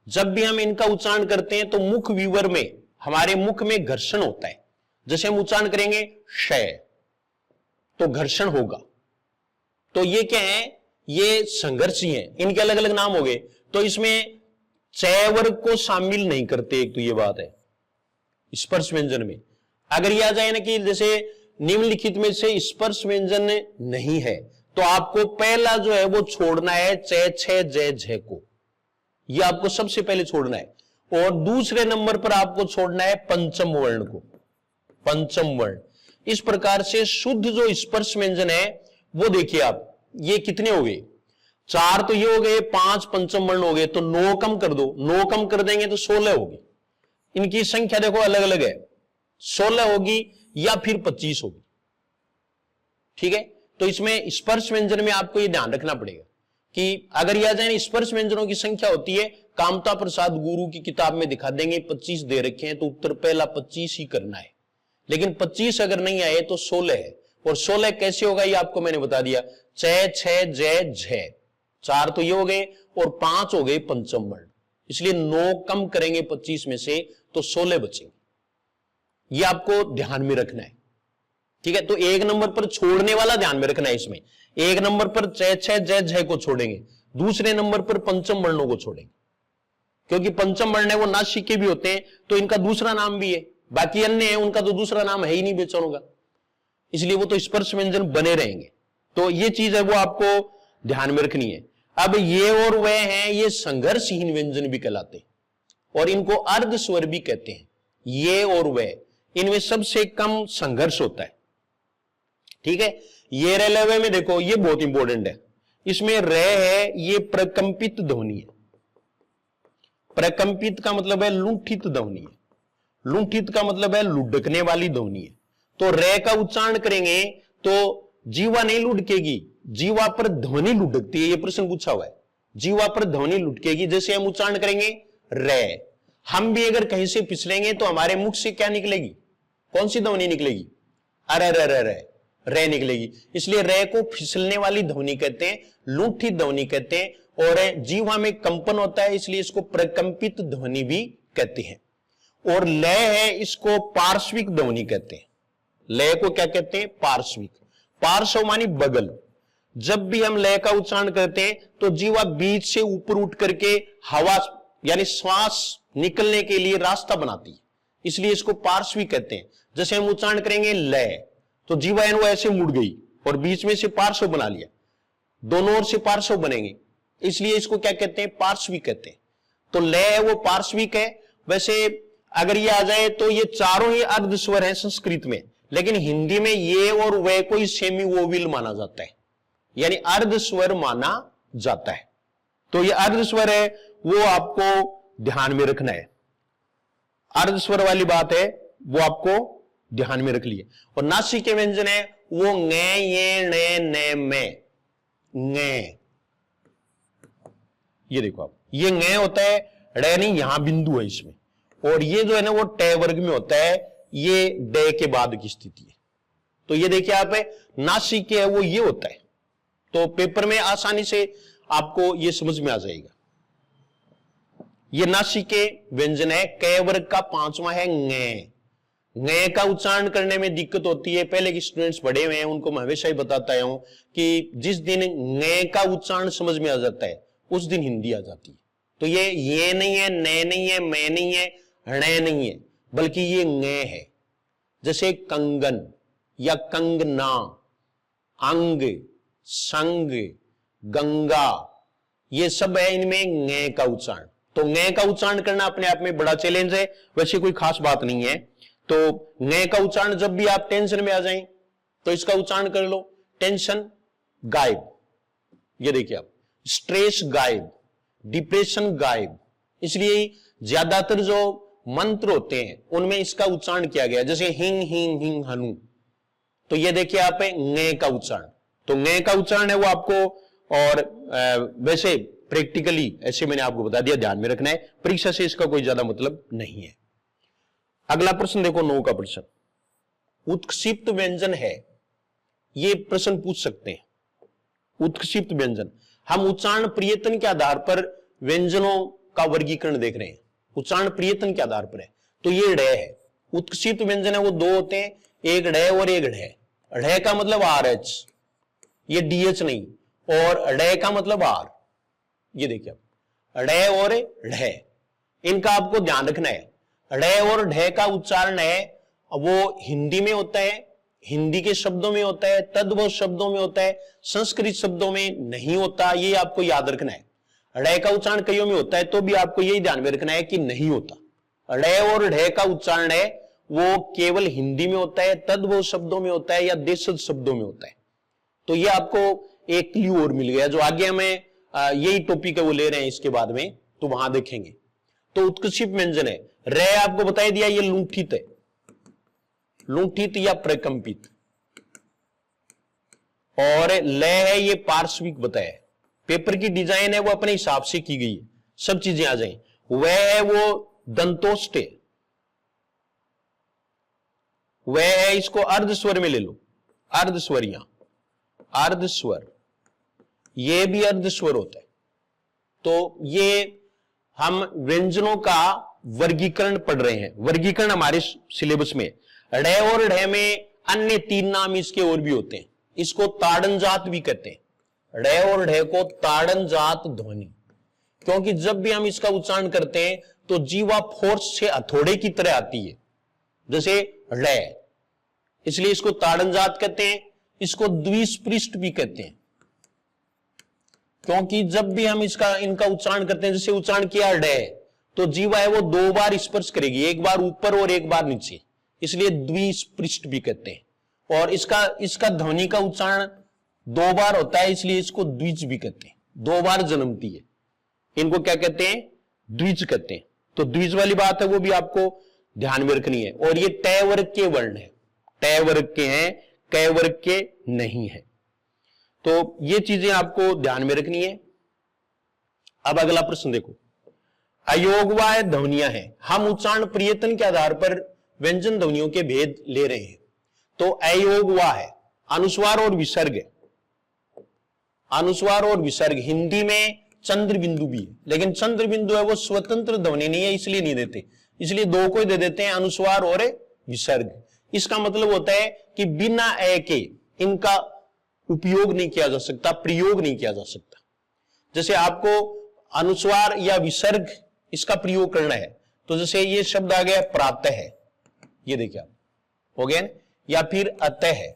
जब भी हम इनका उच्चारण करते हैं तो मुख विवर में, हमारे मुख में घर्षण होता है। जैसे हम उच्चारण करेंगे शय, तो घर्षण होगा, तो ये क्या है, ये संघर्षी है। इनके अलग अलग नाम हो गए, तो इसमें चय वर्ग को शामिल नहीं करते, एक तो ये बात है स्पर्श व्यंजन में। अगर यह आ जाए ना कि जैसे निम्नलिखित में से स्पर्श व्यंजन नहीं है, तो आपको पहला जो है वो छोड़ना है चय छय जय झय को, यह आपको सबसे पहले छोड़ना है। और दूसरे नंबर पर आपको छोड़ना है पंचम वर्ण को, पंचम वर्ण। इस प्रकार से शुद्ध जो स्पर्श व्यंजन है वो देखिए आप, ये कितने हो गए, 4 तो ये हो गए, 5 पंचम वर्ण हो गए, तो 9 कम कर दो, 9 कम कर देंगे तो 16 होगी। इनकी संख्या देखो अलग अलग है, 16 होगी, या फिर 25 होगी। ठीक है, तो इसमें स्पर्श व्यंजन में आपको ये ध्यान रखना पड़ेगा कि अगर यह आ जाए स्पर्श व्यंजनों की संख्या होती है, कामता प्रसाद गुरु की किताब में दिखा देंगे 25 दे रखे हैं, तो उत्तर पहला 25 ही करना है। लेकिन 25 अगर नहीं आए तो 16 है, और 16 कैसे होगा ये आपको मैंने बता दिया, च छ ज झ, 4 तो ये हो गए और 5 हो गए पंचम वर्ण, इसलिए 9 कम करेंगे 25 में से तो 16 बचेंगे। ये आपको ध्यान में रखना है। ठीक है, तो 1 नंबर पर छोड़ने वाला ध्यान में रखना है। इसमें 1 नंबर पर च छ ज झ को छोड़ेंगे, दूसरे नंबर पर पंचम वर्णों को छोड़ेंगे, क्योंकि पंचम वर्ण है वो नासिके भी होते हैं तो इनका दूसरा नाम भी है, बाकी अन्य है उनका तो दूसरा नाम है ही नहीं बेचनों का, इसलिए वो तो स्पर्श व्यंजन बने रहेंगे। तो ये चीज है वो आपको ध्यान में रखनी है। अब ये और वह हैं, ये संघर्षहीन व्यंजन भी कहलाते हैं और इनको अर्ध स्वर भी कहते हैं। ये और वह, इनमें सबसे कम संघर्ष होता है। ठीक है, ये रेलवे में देखो ये बहुत इंपॉर्टेंट है, इसमें रे है, ये प्रकंपित ध्वनि है। प्रकंपित का मतलब है लुंठित ध्वनि है, लुंठित का मतलब है लुढ़कने वाली ध्वनि है। तो रे का उच्चारण करेंगे तो जीवा नहीं लुढ़केगी, जीवा पर ध्वनि लुढ़कती है, ये प्रश्न पूछा हुआ है, जीवा पर ध्वनि लुढ़केगी। जैसे हम उच्चारण करेंगे रे, हम भी अगर कहीं से फिसलेंगे तो हमारे मुख से क्या निकलेगी, कौन सी ध्वनि निकलेगी, अरे रे रे रे रे निकलेगी। इसलिए रे को फिसलने वाली ध्वनि कहते हैं, लुंठित ध्वनि कहते हैं, और जीवा में कंपन होता है इसलिए इसको प्रकंपित ध्वनि भी कहते हैं। और लय है, इसको पार्श्विक ध्वनि कहते हैं। लय को क्या कहते हैं, पार्श्विक। पार्श्व मानी बगल। जब भी हम लय का उच्चारण करते हैं तो जीवा बीच से ऊपर उठ करके हवा यानी श्वास निकलने के लिए रास्ता बनाती है, इसलिए इसको पार्श्विक कहते हैं। जैसे हम उच्चारण करेंगे लय तो जीवा वो ऐसे मुड़ गई और बीच में से पार्श्व बना लिया, दोनों ओर से पार्श्व बनेंगे, इसलिए इसको क्या कहते हैं, पार्श्विक कहते हैं। तो लय है वो पार्श्विक है। वैसे अगर ये आ जाए तो ये चारों ही अर्ध स्वर हैं संस्कृत में, लेकिन हिंदी में ये और वे को सेमी वोविल माना जाता है, यानी अर्ध स्वर माना जाता है। तो ये अर्ध स्वर है वो आपको ध्यान में रखना है, अर्ध स्वर वाली बात है वो आपको ध्यान में रख लिए। और नासिक के व्यंजन है वो ङे ये ने ने में, ङे, ये देखो आप, ये ङे होता है, ड़े नहीं, यहां बिंदु है इसमें, और ये जो है ना वो टे वर्ग में होता है, ये डे के बाद की स्थिति है। तो ये देखिए आप, नासिक है वो ये होता है, तो पेपर में आसानी से आपको ये समझ में आ जाएगा। ये नासिक के व्यंजन है, कै वर्ग का 5वां है ङे। ङे का उच्चारण करने में दिक्कत होती है, पहले के स्टूडेंट्स पढ़े हुए हैं उनको मैं हमेशा ही बताता हूं कि जिस दिन ङे का उच्चारण समझ में आ जाता है उस दिन हिंदी आ जाती है। तो ये नहीं है, ने नहीं है, मैं नहीं है, णे नहीं है, बल्कि ये ङे है। जैसे कंगन या कंगना, अंग, संग, गंगा, ये सब है इनमें ङे का उच्चारण। तो ङे का उच्चारण करना अपने आप में बड़ा चैलेंज है, वैसे कोई खास बात नहीं है। तो ङे का उच्चारण जब भी आप टेंशन में आ जाएं तो इसका उच्चारण कर लो, टेंशन गायब, ये देखिए आप, स्ट्रेस गायब, डिप्रेशन गायब। इसलिए ज्यादातर जो मंत्र होते हैं उनमें इसका उच्चारण किया गया, जैसे हिंग हिंग हिंग हनु, तो ये देखिए आप ङे का उच्चारण। तो ङे का उच्चारण है वो आपको, और वैसे प्रैक्टिकली ऐसे मैंने आपको बता दिया, ध्यान में रखना है, परीक्षा से इसका कोई ज्यादा मतलब नहीं है। अगला प्रश्न देखो, 9 का प्रश्न, उत्क्षिप्त व्यंजन है, ये प्रश्न पूछ सकते हैं। उत्क्षिप्त व्यंजन, हम उच्चारण प्रियतन के आधार पर व्यंजनों का वर्गीकरण देख रहे हैं, उच्चारण प्रियतन के आधार पर है। तो ये ढ है, उत्क्षिप्त व्यंजन है वो 2 होते हैं, एक ढ और एक ढ। ढ का मतलब RH, ये DH नहीं, और ढ का मतलब R, ये देखिए आप, ढ और ढ, इनका आपको ध्यान रखना है। ढ और ढ का उच्चारण है वो हिंदी में होता है, हिंदी के शब्दों में होता है, तद्भव शब्दों में होता है, संस्कृत शब्दों में नहीं होता, ये आपको याद रखना है। ढ का उच्चारण कईयों में होता है तो भी आपको यही ध्यान में रखना है कि नहीं होता। ढ और ढ का उच्चारण है वो केवल हिंदी में होता है, तद्भव शब्दों में होता है या देशज शब्दों में होता है। तो ये आपको एक क्लू और मिल गया, जो आगे हमें यही टॉपिक है वो ले रहे हैं इसके बाद में, तो वहां देखेंगे। तो उत्क्षिप्त व्यंजन है, रे आपको बता दिया ये लुंठित है, लुंठित या प्रकंपित, और लय है ये पार्श्विक बताया। पेपर की डिजाइन है वो अपने हिसाब से की गई है, सब चीजें आ जाए। वह है वो दंतोष्ट है, वह है, इसको अर्धस्वर में ले लो, अर्धस्वरियां, अर्धस्वर, ये भी अर्धस्वर होता है। तो ये हम व्यंजनों का वर्गीकरण पढ़ रहे हैं, वर्गीकरण हमारे सिलेबस में। ढ और ढ में अन्य 3 नाम इसके और भी होते हैं, इसको ताड़न जात भी कहते हैं। ढ और ढ को ताड़न जात ध्वनि, क्योंकि जब भी हम इसका उच्चारण करते हैं तो जीवा फोर्स से हथौड़े की तरह आती है, जैसे ढ, इसलिए इसको ताड़न जात कहते हैं। इसको द्विस्पृष्ट भी कहते हैं, क्योंकि जब भी हम इनका उच्चारण करते हैं, जैसे उच्चारण किया ढ, तो जीवा है वो 2 बार स्पर्श करेगी, एक बार ऊपर और एक बार नीचे, इसलिए द्विस्पृष्ट भी कहते हैं। और इसका ध्वनि का उच्चारण 2 बार होता है, इसलिए इसको द्विज भी कहते हैं, 2 बार जन्मती है, इनको क्या कहते हैं, द्विज कहते हैं। तो द्विज वाली बात है वो भी आपको ध्यान में रखनी है। और ये ट वर्ग के वर्ण है, ट वर्ग के हैं, क वर्ग के नहीं है, तो ये चीजें आपको ध्यान में रखनी है। अब अगला प्रश्न देखो, अयोगवाय ध्वनियां हैं, हम उच्चारण प्रयत्न के आधार पर व्यंजन ध्वनियों के भेद ले रहे हैं। तो अयोगवा है, अनुस्वार और विसर्ग है, अनुस्वार और विसर्ग। हिंदी में चंद्र बिंदु भी है, लेकिन चंद्र बिंदु है वो स्वतंत्र ध्वनि नहीं है, इसलिए नहीं देते, इसलिए 2 को ही दे देते हैं, अनुस्वार और विसर्ग। इसका मतलब होता है कि बिना ए के इनका उपयोग नहीं किया जा सकता, प्रयोग नहीं किया जा सकता। जैसे आपको अनुस्वार या विसर्ग इसका प्रयोग करना है, तो जैसे ये शब्द आ गया प्रातः है, ये देखिए आप, हो गया ना, या फिर अतः है,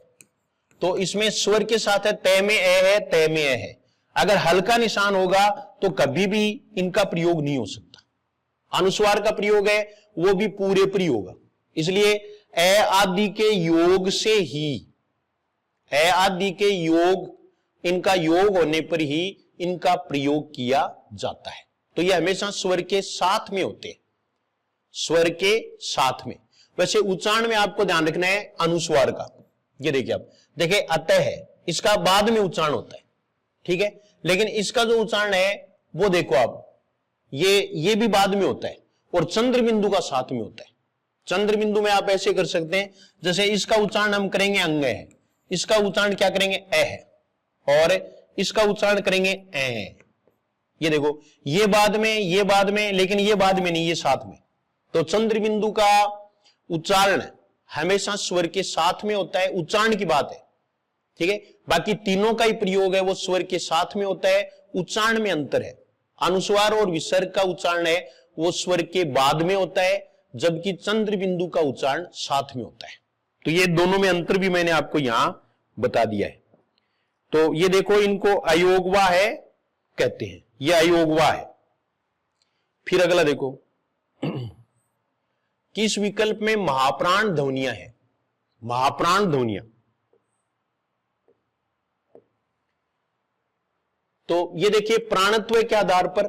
तो इसमें स्वर के साथ है, तय में ए है, तय में ए है। अगर हल्का निशान होगा तो कभी भी इनका प्रयोग नहीं हो सकता। अनुस्वार का प्रयोग है वो भी पूरे पर ही होगा, इसलिए ए आदि के योग से ही, ए आदि के योग, इनका योग होने पर ही इनका प्रयोग किया जाता है। तो ये हमेशा स्वर के साथ में होते हैं, स्वर के साथ में। वैसे उच्चारण में आपको ध्यान रखना है अनुस्वार का, ये देखिए आप, देखिए अतः है, इसका बाद में उच्चारण होता है, ठीक है, लेकिन इसका जो उच्चारण है वो देखो आप, ये भी बाद में होता है, और चंद्र बिंदु का साथ में होता है। चंद्र बिंदु में आप ऐसे कर सकते हैं, जैसे इसका उच्चारण हम करेंगे अंग है, इसका उच्चारण क्या करेंगे ए है, और इसका उच्चारण करेंगे ए है। ये देखो, ये बाद में, लेकिन ये बाद में नहीं, ये साथ में। तो चंद्र बिंदु का उच्चारण हमेशा स्वर के साथ में होता है, उच्चारण की बात है, ठीक है। बाकी तीनों का ही प्रयोग है वो स्वर के साथ में होता है, उच्चारण में अंतर है। अनुस्वार और विसर्ग का उच्चारण है वो स्वर के बाद में होता है, जबकि चंद्र बिंदु का उच्चारण साथ में होता है। तो ये दोनों में अंतर भी मैंने आपको यहां बता दिया है। तो ये देखो, इनको अयोगवा है कहते हैं, ये अयोगवा है। फिर अगला देखो, किस विकल्प में महाप्राण ध्वनियां हैं, महाप्राण ध्वनियां। तो ये देखिए, प्राणत्व के आधार पर,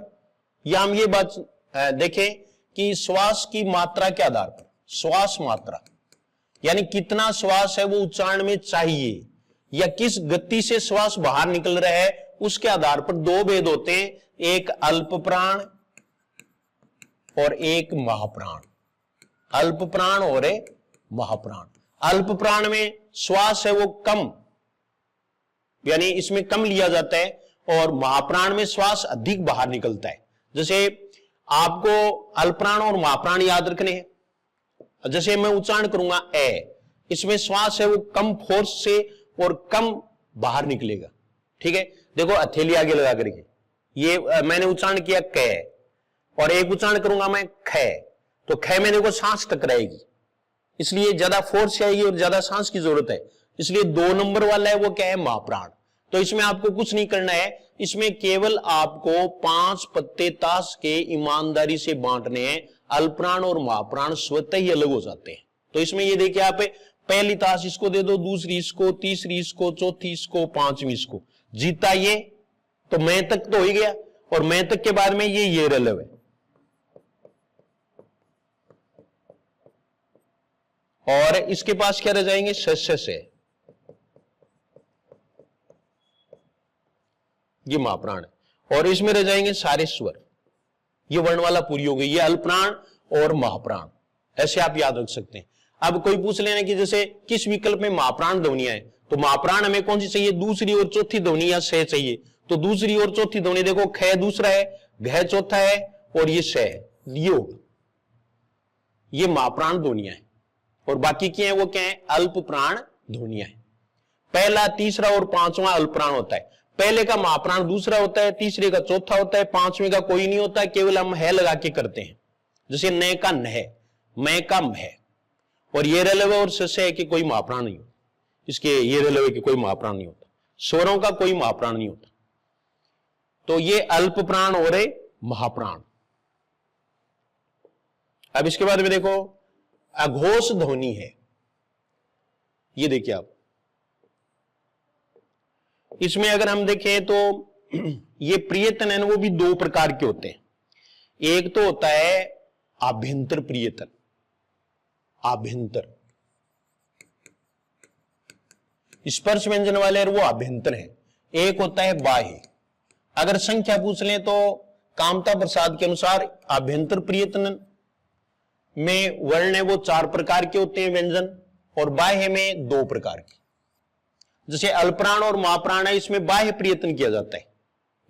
या हम ये बात देखें कि श्वास की मात्रा के आधार पर, श्वास मात्रा यानी कितना श्वास है वो उच्चारण में चाहिए, या किस गति से श्वास बाहर निकल रहा है, उसके आधार पर 2 भेद होते हैं, एक अल्प प्राण और एक महाप्राण। अल्प प्राण और महाप्राण। अल्प प्राण में श्वास है वो कम, यानी इसमें कम लिया जाता है, और महाप्राण में श्वास अधिक बाहर निकलता है। जैसे आपको अल्पप्राण और महाप्राण याद रखने हैं। जैसे मैं उच्चारण करूंगा ए, इसमें श्वास है वो कम फोर्स से और कम बाहर निकलेगा, ठीक है। देखो हथेली आगे लगा करके, ये मैंने उच्चारण किया क, और एक उच्चारण करूंगा मैं ख, तो ख में देखो सांस टकराएगी, इसलिए ज्यादा फोर्स आएगी और ज्यादा सांस की जरूरत है, इसलिए 2 नंबर वाला है वो क्या है, महाप्राण। तो इसमें आपको कुछ नहीं करना है, इसमें केवल आपको 5 पत्ते ताश के ईमानदारी से बांटने हैं। अल्पप्राण और महाप्राण स्वतः ही अलग हो जाते हैं। तो इसमें ये देखिए, आप पहली ताश इसको दे दो, दूसरी इसको, तीसरी इसको, चौथी इसको, 5वीं इसको, जीता ये, तो मैं तक तो हो ही गया, और मैं तक के बाद में ये रलव है, और इसके पास क्या रह जाएंगे, से ये महाप्राण है, और इसमें रह जाएंगे सारे स्वर। ये वर्णमाला पूरी हो गई, ये अल्पप्राण और महाप्राण, ऐसे आप याद रख सकते हैं। अब कोई पूछ लेना कि जैसे किस विकल्प में महाप्राण ध्वनियां है, तो महाप्राण हमें कौन सी चाहिए, दूसरी और चौथी ध्वनि या से चाहिए। तो दूसरी और चौथी ध्वनि देखो, ख दूसरा है, घ चौथा है, और ये से है, ये होगा, ये महाप्राण ध्वनियां है। और बाकी क्या है, वो क्या है, अल्प प्राण ध्वनियां है। पहला, तीसरा और पांचवा अल्पप्राण होता है। पहले का महाप्राण दूसरा होता है, तीसरे का चौथा होता है, पांचवें का कोई नहीं होता है, केवल हम है लगा के करते हैं। जैसे न का नह, मैं का मह, और ये रेलवे और से है कि कोई महाप्राण नहीं होता, इसके ये रेलवे कि कोई महाप्राण नहीं होता, स्वरों का कोई महाप्राण नहीं होता। तो ये अल्प प्राण और महाप्राण। अब इसके बाद में देखो, अघोष ध्वनि है, ये देखिए आप, इसमें अगर हम देखें तो ये प्रियतन है ना, वो भी दो प्रकार के होते हैं। एक तो होता है आभ्यंतर प्रियतन, आभ्यंतर स्पर्श व्यंजन वाले वो आभ्यंतर है। एक होता है बाह्य। अगर संख्या पूछ लें तो कामता प्रसाद के अनुसार आभ्यंतर प्रियतन में वर्ण है वो 4 प्रकार के होते हैं व्यंजन, और बाह्य में 2 प्रकार के। जैसे अल्पप्राण और महाप्राण है, इसमें बाह्य प्रियतन किया जाता है,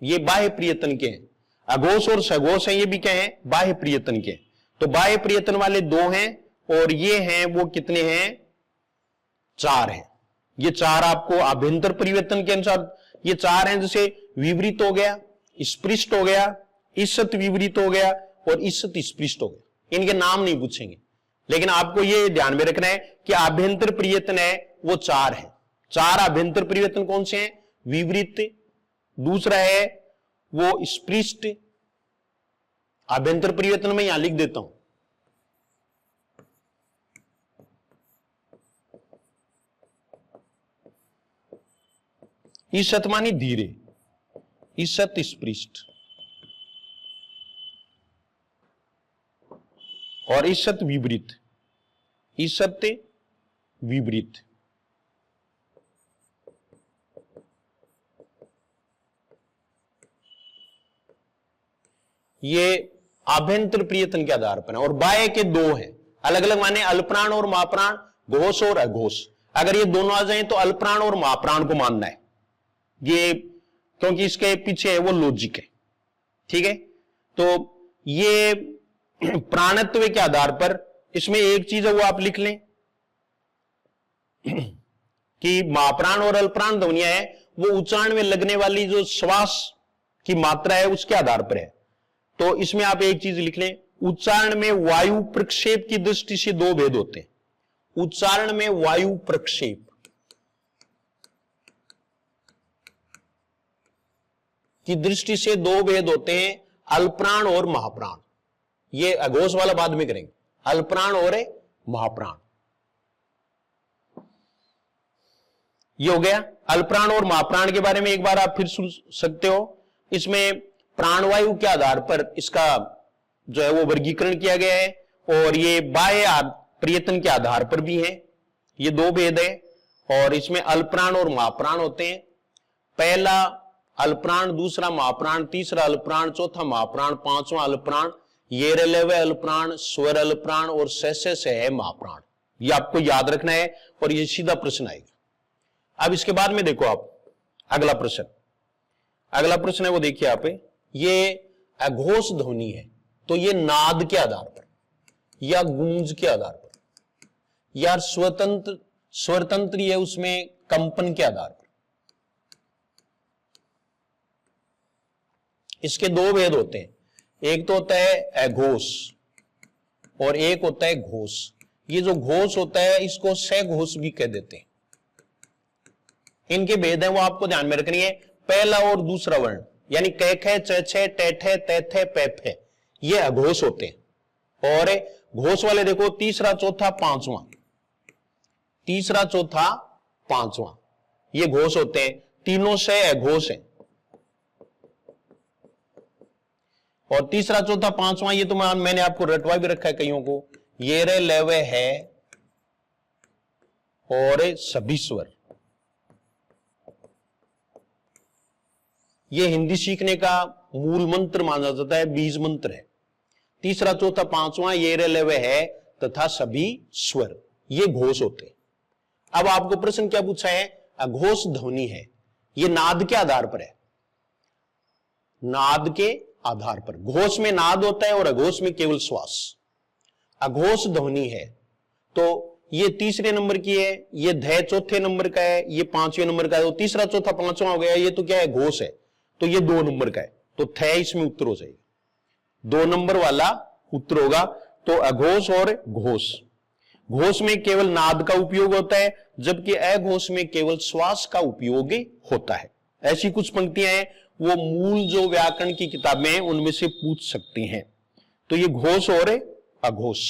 ये बाह्य प्रियतन के हैं। अघोष और सघोष है, ये भी क्या है, बाह्य प्रियतन के। तो बाह्य प्रियतन वाले 2 हैं, और ये हैं वो कितने हैं, 4 हैं। ये 4 आपको आभ्यंतर परिवर्तन के अनुसार ये 4 हैं। जैसे विवरित हो गया, स्पृष्ट हो गया, ईषत विवरित हो गया, और ईषत स्पृष्ट हो गया। इनके नाम नहीं पूछेंगे, लेकिन आपको ये ध्यान में रखना है कि आभ्यंतर परिवर्तन है वो 4 है। 4 आभ्यंतर परिवर्तन कौन से हैं, विवरित, दूसरा है वो स्पृष्ट। आभ्यंतर परिवर्तन में यहां लिख देता हूं, ईषत मानी धीरे, ईषत स्पृष्ट, और ईषत विवरित, ईषत विवरित। ये आभ्यंतर प्रियतन के आधार पर है। और बाह्य के 2 हैं, अलग अलग माने अल्पप्राण और महाप्राण, घोष और अघोष। अगर ये दोनों आ जाए तो अल्पप्राण और महाप्राण को मानना है, ये क्योंकि इसके पीछे है वो लॉजिक है, ठीक है। तो ये प्राणत्व के आधार पर इसमें एक चीज है वो आप लिख लें कि महाप्राण और अल्पप्राण ध्वनियां है वो उच्चारण में लगने वाली जो श्वास की मात्रा है उसके आधार पर है। तो इसमें आप एक चीज लिख लें, उच्चारण में वायु प्रक्षेप की दृष्टि से 2 भेद होते हैं। उच्चारण में वायु प्रक्षेप की दृष्टि से 2 भेद होते हैं, अल्पप्राण और महाप्राण। ये अघोष वाला बाद में करेंगे, अल्पप्राण और महाप्राण। ये हो गया अल्पप्राण और महाप्राण के बारे में। एक बार आप फिर सुन सकते हो। इसमें प्राणवायु के आधार पर इसका जो है वो वर्गीकरण किया गया है, और ये बाह्य प्रियतन के आधार पर भी है। ये 2 भेद है, और इसमें अल्पप्राण और महाप्राण होते हैं। पहला अल्पप्राण, दूसरा महाप्राण, तीसरा अल्पप्राण, चौथा महाप्राण, पांचवा अल्पप्राण, ये रेलवे अल्पप्राण, स्वर अल्पप्राण, और से है महाप्राण। ये आपको याद रखना है, और ये सीधा प्रश्न आएगा। अब इसके बाद में देखो आप अगला प्रश्न, अगला प्रश्न है वो देखिए आप, ये अघोष ध्वनि है, तो ये नाद के आधार पर या गूंज के आधार पर या स्वतंत्र स्वरतंत्र है उसमें कंपन के आधार पर, इसके 2 भेद होते हैं। एक तो होता है अघोष और एक होता है घोष। ये जो घोष होता है इसको सघोष भी कह देते हैं। इनके भेद हैं वो आपको ध्यान में रखनी है। पहला और दूसरा वर्ण यानी कै खे च छे टे ठे ते थे पे फे, ये अघोष होते हैं। और घोष वाले देखो तीसरा चौथा पांचवा, तीसरा चौथा पांचवा ये घोष होते हैं। तीनों से अघोष है। और तीसरा चौथा पांचवा ये तो मैंने आपको रटवा भी रखा है कईयों को, ये रे लेवे है और सभी स्वर। ये हिंदी सीखने का मूल मंत्र माना जाता है, बीज मंत्र है। तीसरा चौथा पांचवा ये रेलवे है तथा सभी स्वर, ये घोष होते। अब आपको प्रश्न क्या पूछा है, अघोष ध्वनि है, ये नाद के आधार पर है, नाद के आधार पर। घोष में नाद होता है और अघोष में केवल श्वास। अघोष ध्वनि है तो ये तीसरे नंबर की है, ये ध चौथे नंबर का है, ये पांचवें नंबर का है, तो तीसरा चौथा पांचवा हो गया। ये तो क्या है, घोष है, तो ये 2 नंबर का है, तो थ इसमें उत्तर हो जाएगा, 2 नंबर वाला उत्तर होगा। तो अघोष और घोष, घोष में केवल नाद का उपयोग होता है, जबकि अघोष में केवल श्वास का उपयोग होता है। ऐसी कुछ पंक्तियां हैं वो मूल जो व्याकरण की किताबें हैं उनमें से पूछ सकती हैं। तो ये घोष और अघोष।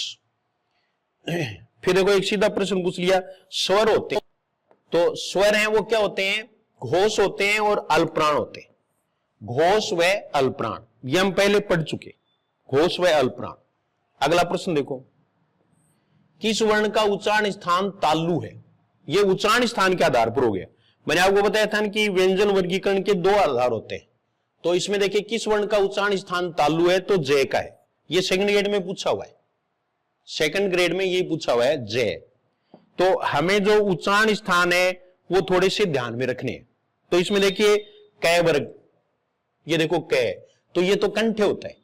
फिर देखो एक सीधा प्रश्न पूछ लिया, स्वर होते हैं, तो स्वर हैं वो क्या होते हैं, घोष होते हैं और अल्पप्राण होते हैं। घोष व अल्पप्राण, ये हम पहले पढ़ चुके, घोष व अल्पप्राण। अगला प्रश्न देखो, किस वर्ण का उच्चारण स्थान तालु है। ये उच्चारण स्थान के आधार पर हो गया। मैंने आपको बताया था कि व्यंजन वर्गीकरण के 2 आधार होते हैं, तो इसमें देखिए किस वर्ण का उच्चारण स्थान तालु है, तो जय का है। ये सेकंड ग्रेड में पूछा हुआ है, सेकंड ग्रेड में ये पूछा हुआ है जय। तो हमें जो उच्चारण स्थान है वो थोड़े से ध्यान में रखने हैं। तो इसमें देखिए कै वर्ग, ये देखो कै, तो ये तो कंठ होता है,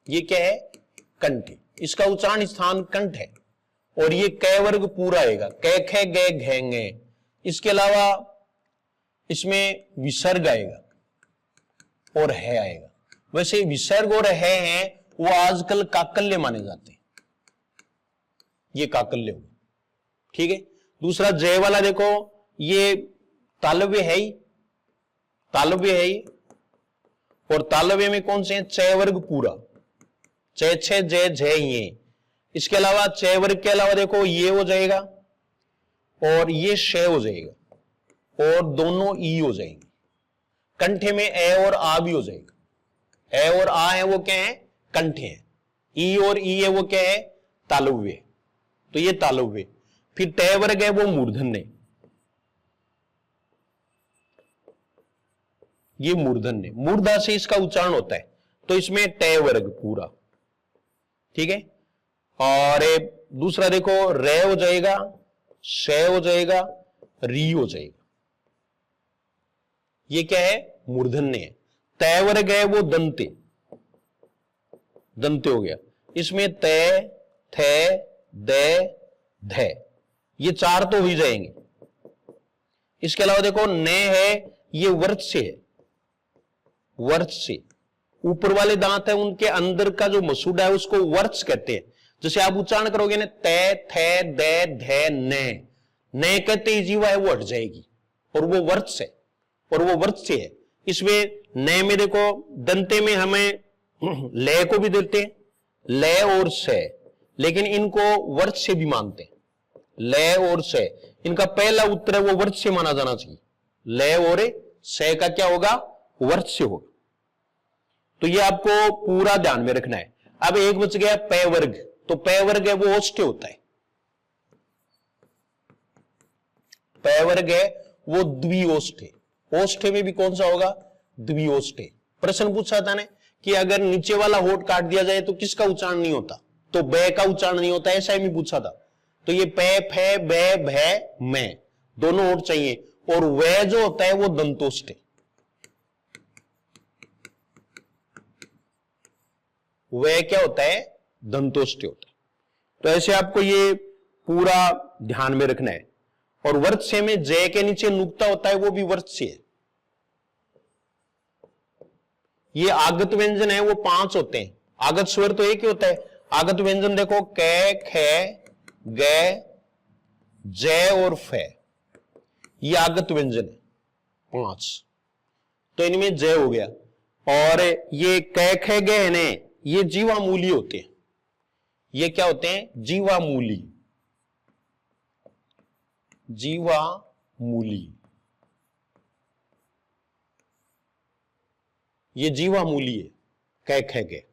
ये क्या है, कंठ, इसका उच्चारण स्थान कंठ है। और ये कै वर्ग पूरा आएगा, कै खे गे घेंगे। इसके अलावा इसमें विसर्ग आएगा और है आएगा। वैसे विसर्ग और है हैं वो आजकल काकल्य माने जाते हैं, ये काकल्य हो, ठीक है। दूसरा जय वाला देखो, ये तालव्य है ही, तालव्य है ही, और तालव्य में कौन से हैं, चय वर्ग पूरा, चय छे जय जय ये। इसके अलावा चय वर्ग के अलावा देखो ये हो जाएगा और ये शय हो जाएगा और दोनों ई हो जाएंगे। कंठे में ए और आ भी हो जाएगा, ए और आ है वो क्या है, कंठे हैं, ई और ई है वो क्या है, तालव्य, तो ये तालव्य। फिर टय वर्ग है वो मूर्धन्य, ये मूर्धन्य, मूर्धा से इसका उच्चारण होता है, तो इसमें टय वर्ग पूरा, ठीक है। और दूसरा देखो रे हो जाएगा, शय हो जाएगा, री हो जाएगा, ये क्या है, मूर्धन्य है। तय वर्ग है वो दंते, दंते हो गया। इसमें तय, थे, दे, ध, ये 4 तो ही जाएंगे। इसके अलावा देखो ने है, ये वर्त से है, वर्त से। ऊपर वाले दांत है उनके अंदर का जो मसूड़ा है उसको वर्त्स कहते हैं। जैसे आप उच्चारण करोगे ना, तय, थे, दे, ध, ने कहते ही जीवा है वो हट जाएगी और वो वर्त्स है, और वो वर्त से है। इसमें ने में देखो दंते में हमें लय को भी देते हैं, लय और से, लेकिन इनको वर्त से भी मानते हैं, लय और से। इनका पहला उत्तर है वो वर्त से माना जाना चाहिए, लय और से का क्या होगा, वर्त से होगा। तो ये आपको पूरा ध्यान में रखना है। अब एक बच गया पै वर्ग, तो पै वर्ग है वो ओष्ठ्य होता है, पै वर्ग है वो द्विओष्ठ्य, ओष्ठ्य में भी कौन सा होगा, द्विओष्ठ्य। प्रश्न पूछा था ने कि अगर नीचे वाला होठ काट दिया जाए तो किसका उच्चारण नहीं होता, तो बै का उच्चारण नहीं होता, ऐसा ही पूछा था। तो ये पै, फै, बै, भै, मैं, दोनों होठ चाहिए। और वह जो होता है वो दंतोष्ठ्य, वह क्या होता है, दंतोष्ठ्य होता है। तो ऐसे आपको ये पूरा ध्यान में रखना है। और वर्त से में जय के नीचे नुक्ता होता है वो भी वर्त से है। ये आगत व्यंजन है वो 5 होते हैं, आगत स्वर तो एक ही होता है। आगत व्यंजन देखो कै, खे, ग, जय और फै, ये आगत व्यंजन है 5, तो इनमें जय हो गया। और ये कै, खे, ग है ने, ये जीवामूली होते हैं, ये क्या होते हैं, जीवामूली, जीवामूली, ये जीवामूली है, कै, खे, गे।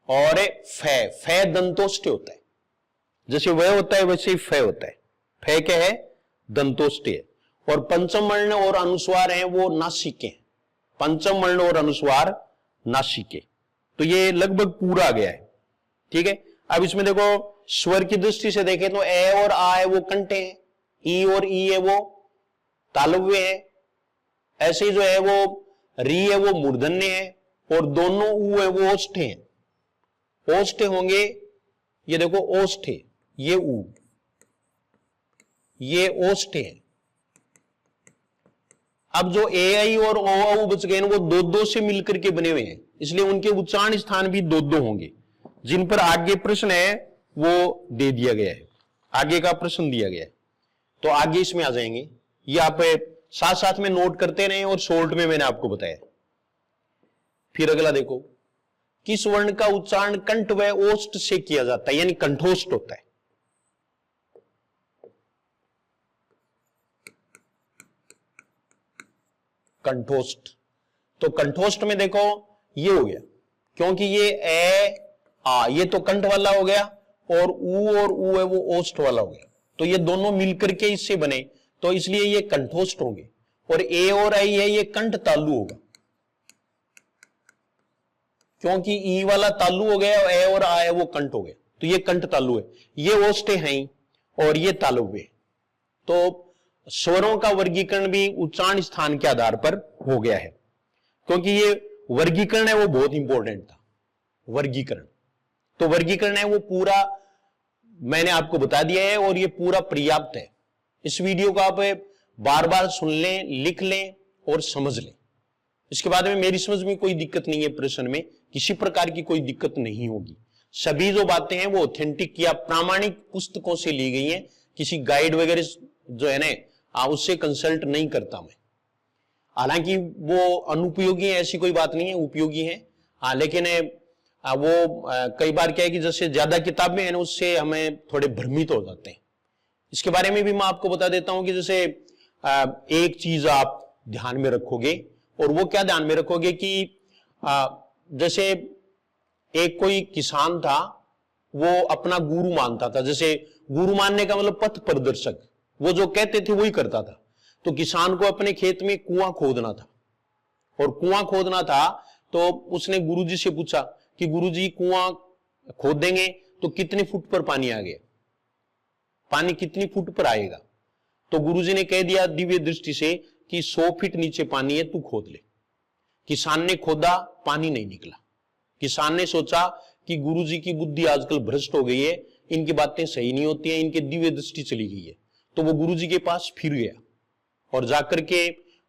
और फै, फै दंतोष्ठ्य होता है, जैसे वह होता है वैसे ही फे होता है। फे क्या है? दंतोष्टी है। और पंचम वर्ण और अनुस्वार हैं वो नासिके। पंचम वर्ण और अनुस्वार नासिके। तो ये लगभग पूरा आ गया है। ठीक है, अब इसमें देखो स्वर की दृष्टि से देखें तो ए और आ है वो कंठे हैं, ई और ई है वो तालव्य है, ऐसे ही जो है वो री है वो मूर्धन्य है, और दोनों ऊ है वो ओष्ठे हैं। ओष्ठे होंगे, ये देखो ओष्ठे, ये ऊ, ये ओष्ठे है। अब जो ए आई और ओ औ बच गए वो दो दो से मिलकर के बने हुए हैं, इसलिए उनके उच्चारण स्थान भी दो दो होंगे, जिन पर आगे प्रश्न है वो दे दिया गया है, आगे का प्रश्न दिया गया है। तो आगे इसमें आ जाएंगे, ये आप साथ साथ में नोट करते रहे और शॉर्ट में मैंने आपको बताया। फिर अगला देखो, किस वर्ण का उच्चारण कंठ व ओष्ठ से किया जाता है, यानी कंठोष्ठ होता है। कंठोष्ठ, तो कंठोष्ठ में देखो ये हो गया, क्योंकि ये ए आ ये तो कंठ वाला हो गया, और ऊ है वो ओष्ठ वाला हो गया, तो ये दोनों मिलकर के इससे बने, तो इसलिए ये कंठोष्ठ होंगे। और ए और आई है ये कंठ तालु होगा, क्योंकि ई वाला तालु हो गया और ए और आ है वो कंठ हो गया, तो ये कंठ तालु है। ये ओष्ठे हैं और ये तालव्य। तो स्वरों का वर्गीकरण भी उच्चारण स्थान के आधार पर हो गया है, क्योंकि ये वर्गीकरण है वो बहुत इंपॉर्टेंट था। वर्गीकरण, तो वर्गीकरण है वो पूरा मैंने आपको बता दिया है, और ये पूरा पर्याप्त है। इस वीडियो को आप बार बार सुन लें, लिख लें और समझ लें। इसके बाद में मेरी समझ में कोई दिक्कत नहीं है, प्रश्न में किसी प्रकार की कोई दिक्कत नहीं होगी। सभी जो बातें हैं वो ऑथेंटिक या प्रामाणिक पुस्तकों से ली गई हैं, किसी गाइड वगैरह जो है ना उससे कंसल्ट नहीं करता मैं। हालांकि वो अनुपयोगी है ऐसी कोई बात नहीं है, उपयोगी है। लेकिन वो कई बार क्या है कि जैसे ज्यादा किताबें हैं उससे हमें थोड़े भ्रमित हो जाते हैं। इसके बारे में भी मैं आपको बता देता हूं कि जैसे एक चीज आप ध्यान में रखोगे, और वो क्या ध्यान में रखोगे कि जैसे एक कोई किसान था, वो अपना गुरु मानता था। जैसे गुरु मानने का मतलब पथ प्रदर्शक, वो जो कहते थे वही करता था। तो किसान को अपने खेत में कुआं खोदना था, और कुआं खोदना था तो उसने गुरुजी से पूछा कि गुरुजी कुआं खोद देंगे तो कितने फुट पर पानी आ गया, पानी कितनी फुट पर आएगा? तो गुरुजी ने कह दिया दिव्य दृष्टि से कि 100 फीट नीचे पानी है, तू खोद ले। किसान ने खोदा, पानी नहीं निकला। किसान ने सोचा कि गुरुजी की बुद्धि आजकल भ्रष्ट हो गई है, इनकी बातें सही नहीं होती हैं, इनके दिव्य दृष्टि चली गई है। तो वो गुरुजी के पास फिर गया और जाकर के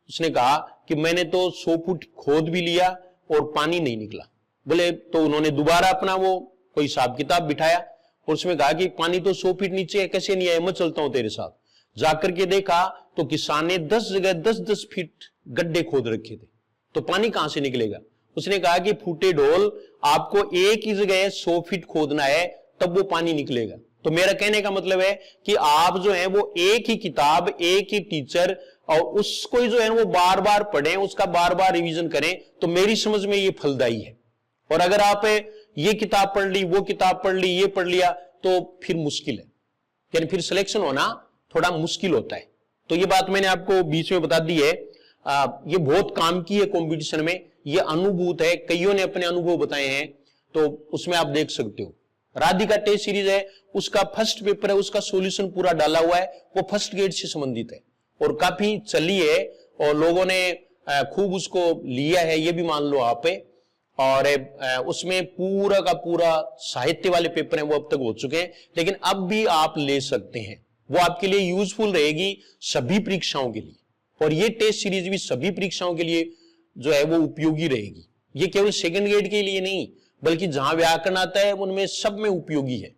उसने कहा कि मैंने तो 100 फुट खोद भी लिया और पानी नहीं निकला। बोले तो उन्होंने दोबारा अपना वो कोई हिसाब किताब बिठाया और उसमें कहा कि पानी तो 100 फीट नीचे है, कैसे नहीं आया, मैं चलता हूं तेरे साथ। जाकर के देखा तो किसान ने 10 जगह 10-10 फीट गड्ढे खोद रखे थे, तो पानी कहां से निकलेगा? उसने कहा कि फूटे ढोल, आपको एक ही जगह 100 फीट खोदना है, तब वो पानी निकलेगा। तो मेरा कहने का मतलब है कि आप जो है वो एक ही किताब, एक ही टीचर, और उसको ही जो है वो बार बार पढ़ें, उसका बार बार रिवीजन करें, तो मेरी समझ में ये फलदायी है। और अगर आप ये किताब पढ़ ली, वो किताब पढ़ ली, ये पढ़ लिया, तो फिर मुश्किल है, यानी फिर सिलेक्शन होना थोड़ा मुश्किल होता है। तो ये बात मैंने आपको बीच में बता दी है। ये बहुत काम की है कंपटीशन में, ये अनुभूत है, कईयों ने अपने अनुभव बताए हैं, तो उसमें आप देख सकते हो। राधिका टेस्ट सीरीज है, उसका फर्स्ट पेपर है, उसका सॉल्यूशन पूरा डाला हुआ है, वो फर्स्ट ग्रेड से संबंधित है और काफी चली है और लोगों ने खूब उसको लिया है, ये भी मान लो आप। और उसमें पूरा का पूरा साहित्य वाले पेपर हैं वो अब तक हो चुके हैं, लेकिन अब भी आप ले सकते हैं, वो आपके लिए यूजफुल रहेगी सभी परीक्षाओं के लिए। और ये टेस्ट सीरीज भी सभी परीक्षाओं के लिए जो है वो उपयोगी रहेगी। ये केवल सेकंड ग्रेड के लिए नहीं, बल्कि जहां व्याकरण आता है उनमें सब में उपयोगी है।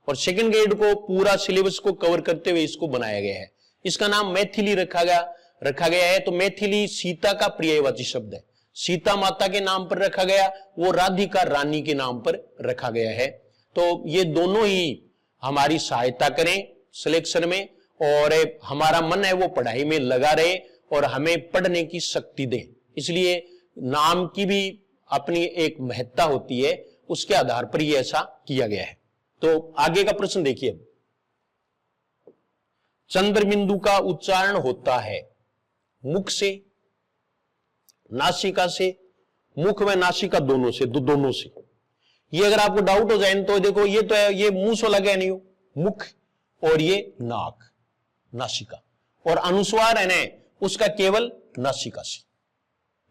और सेकंड ग्रेड को पूरा सिलेबस को कवर करते हुए इसको बनाया गया है। इसका नाम मैथिली रखा गया है। तो मैथिली सीता का पर्यायवाची शब्द है, सीता माता के नाम पर रखा गया, वो राधिका रानी के नाम पर रखा गया है। तो ये दोनों ही हमारी सहायता करें सिलेक्शन में, और हमारा मन है वो पढ़ाई में लगा रहे और हमें पढ़ने की शक्ति दें। इसलिए नाम की भी अपनी एक महत्ता होती है, उसके आधार पर ये ऐसा किया गया है। तो आगे का प्रश्न देखिए। चंद्र बिंदु का उच्चारण होता है मुख से, नासिका से, मुख में नासिका दोनों से, दोनों से। ये अगर आपको डाउट हो जाए तो देखो ये तो है, ये मुंह से लगे नहीं हो, मुख और ये नाक, नासिका, और अनुस्वार है ना उसका केवल नासिका से।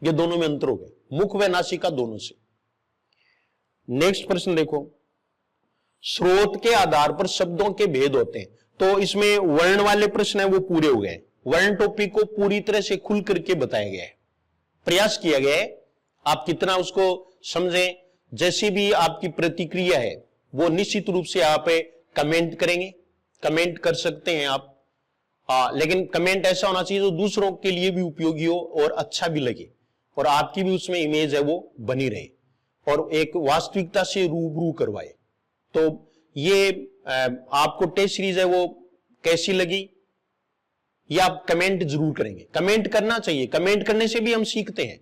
ये दोनों में अंतर हो गए, मुख व नासिका दोनों से। नेक्स्ट प्रश्न देखो, स्रोत के आधार पर शब्दों के भेद होते हैं। तो इसमें वर्ण वाले प्रश्न है वो पूरे हो गए। वर्ण टॉपिक को पूरी तरह से खुल करके बताया गया है, प्रयास किया गया है, आप कितना उसको समझें। जैसी भी आपकी प्रतिक्रिया है वो निश्चित रूप से आप कमेंट करेंगे, कमेंट कर सकते हैं आप, लेकिन कमेंट ऐसा होना चाहिए जो दूसरों के लिए भी उपयोगी हो और अच्छा भी लगे और आपकी भी उसमें इमेज है वो बनी रहे और एक वास्तविकता से रूबरू करवाए। तो ये आपको टेस्ट सीरीज है वो कैसी लगी ये आप कमेंट जरूर करेंगे। कमेंट करना चाहिए, कमेंट करने से भी हम सीखते हैं,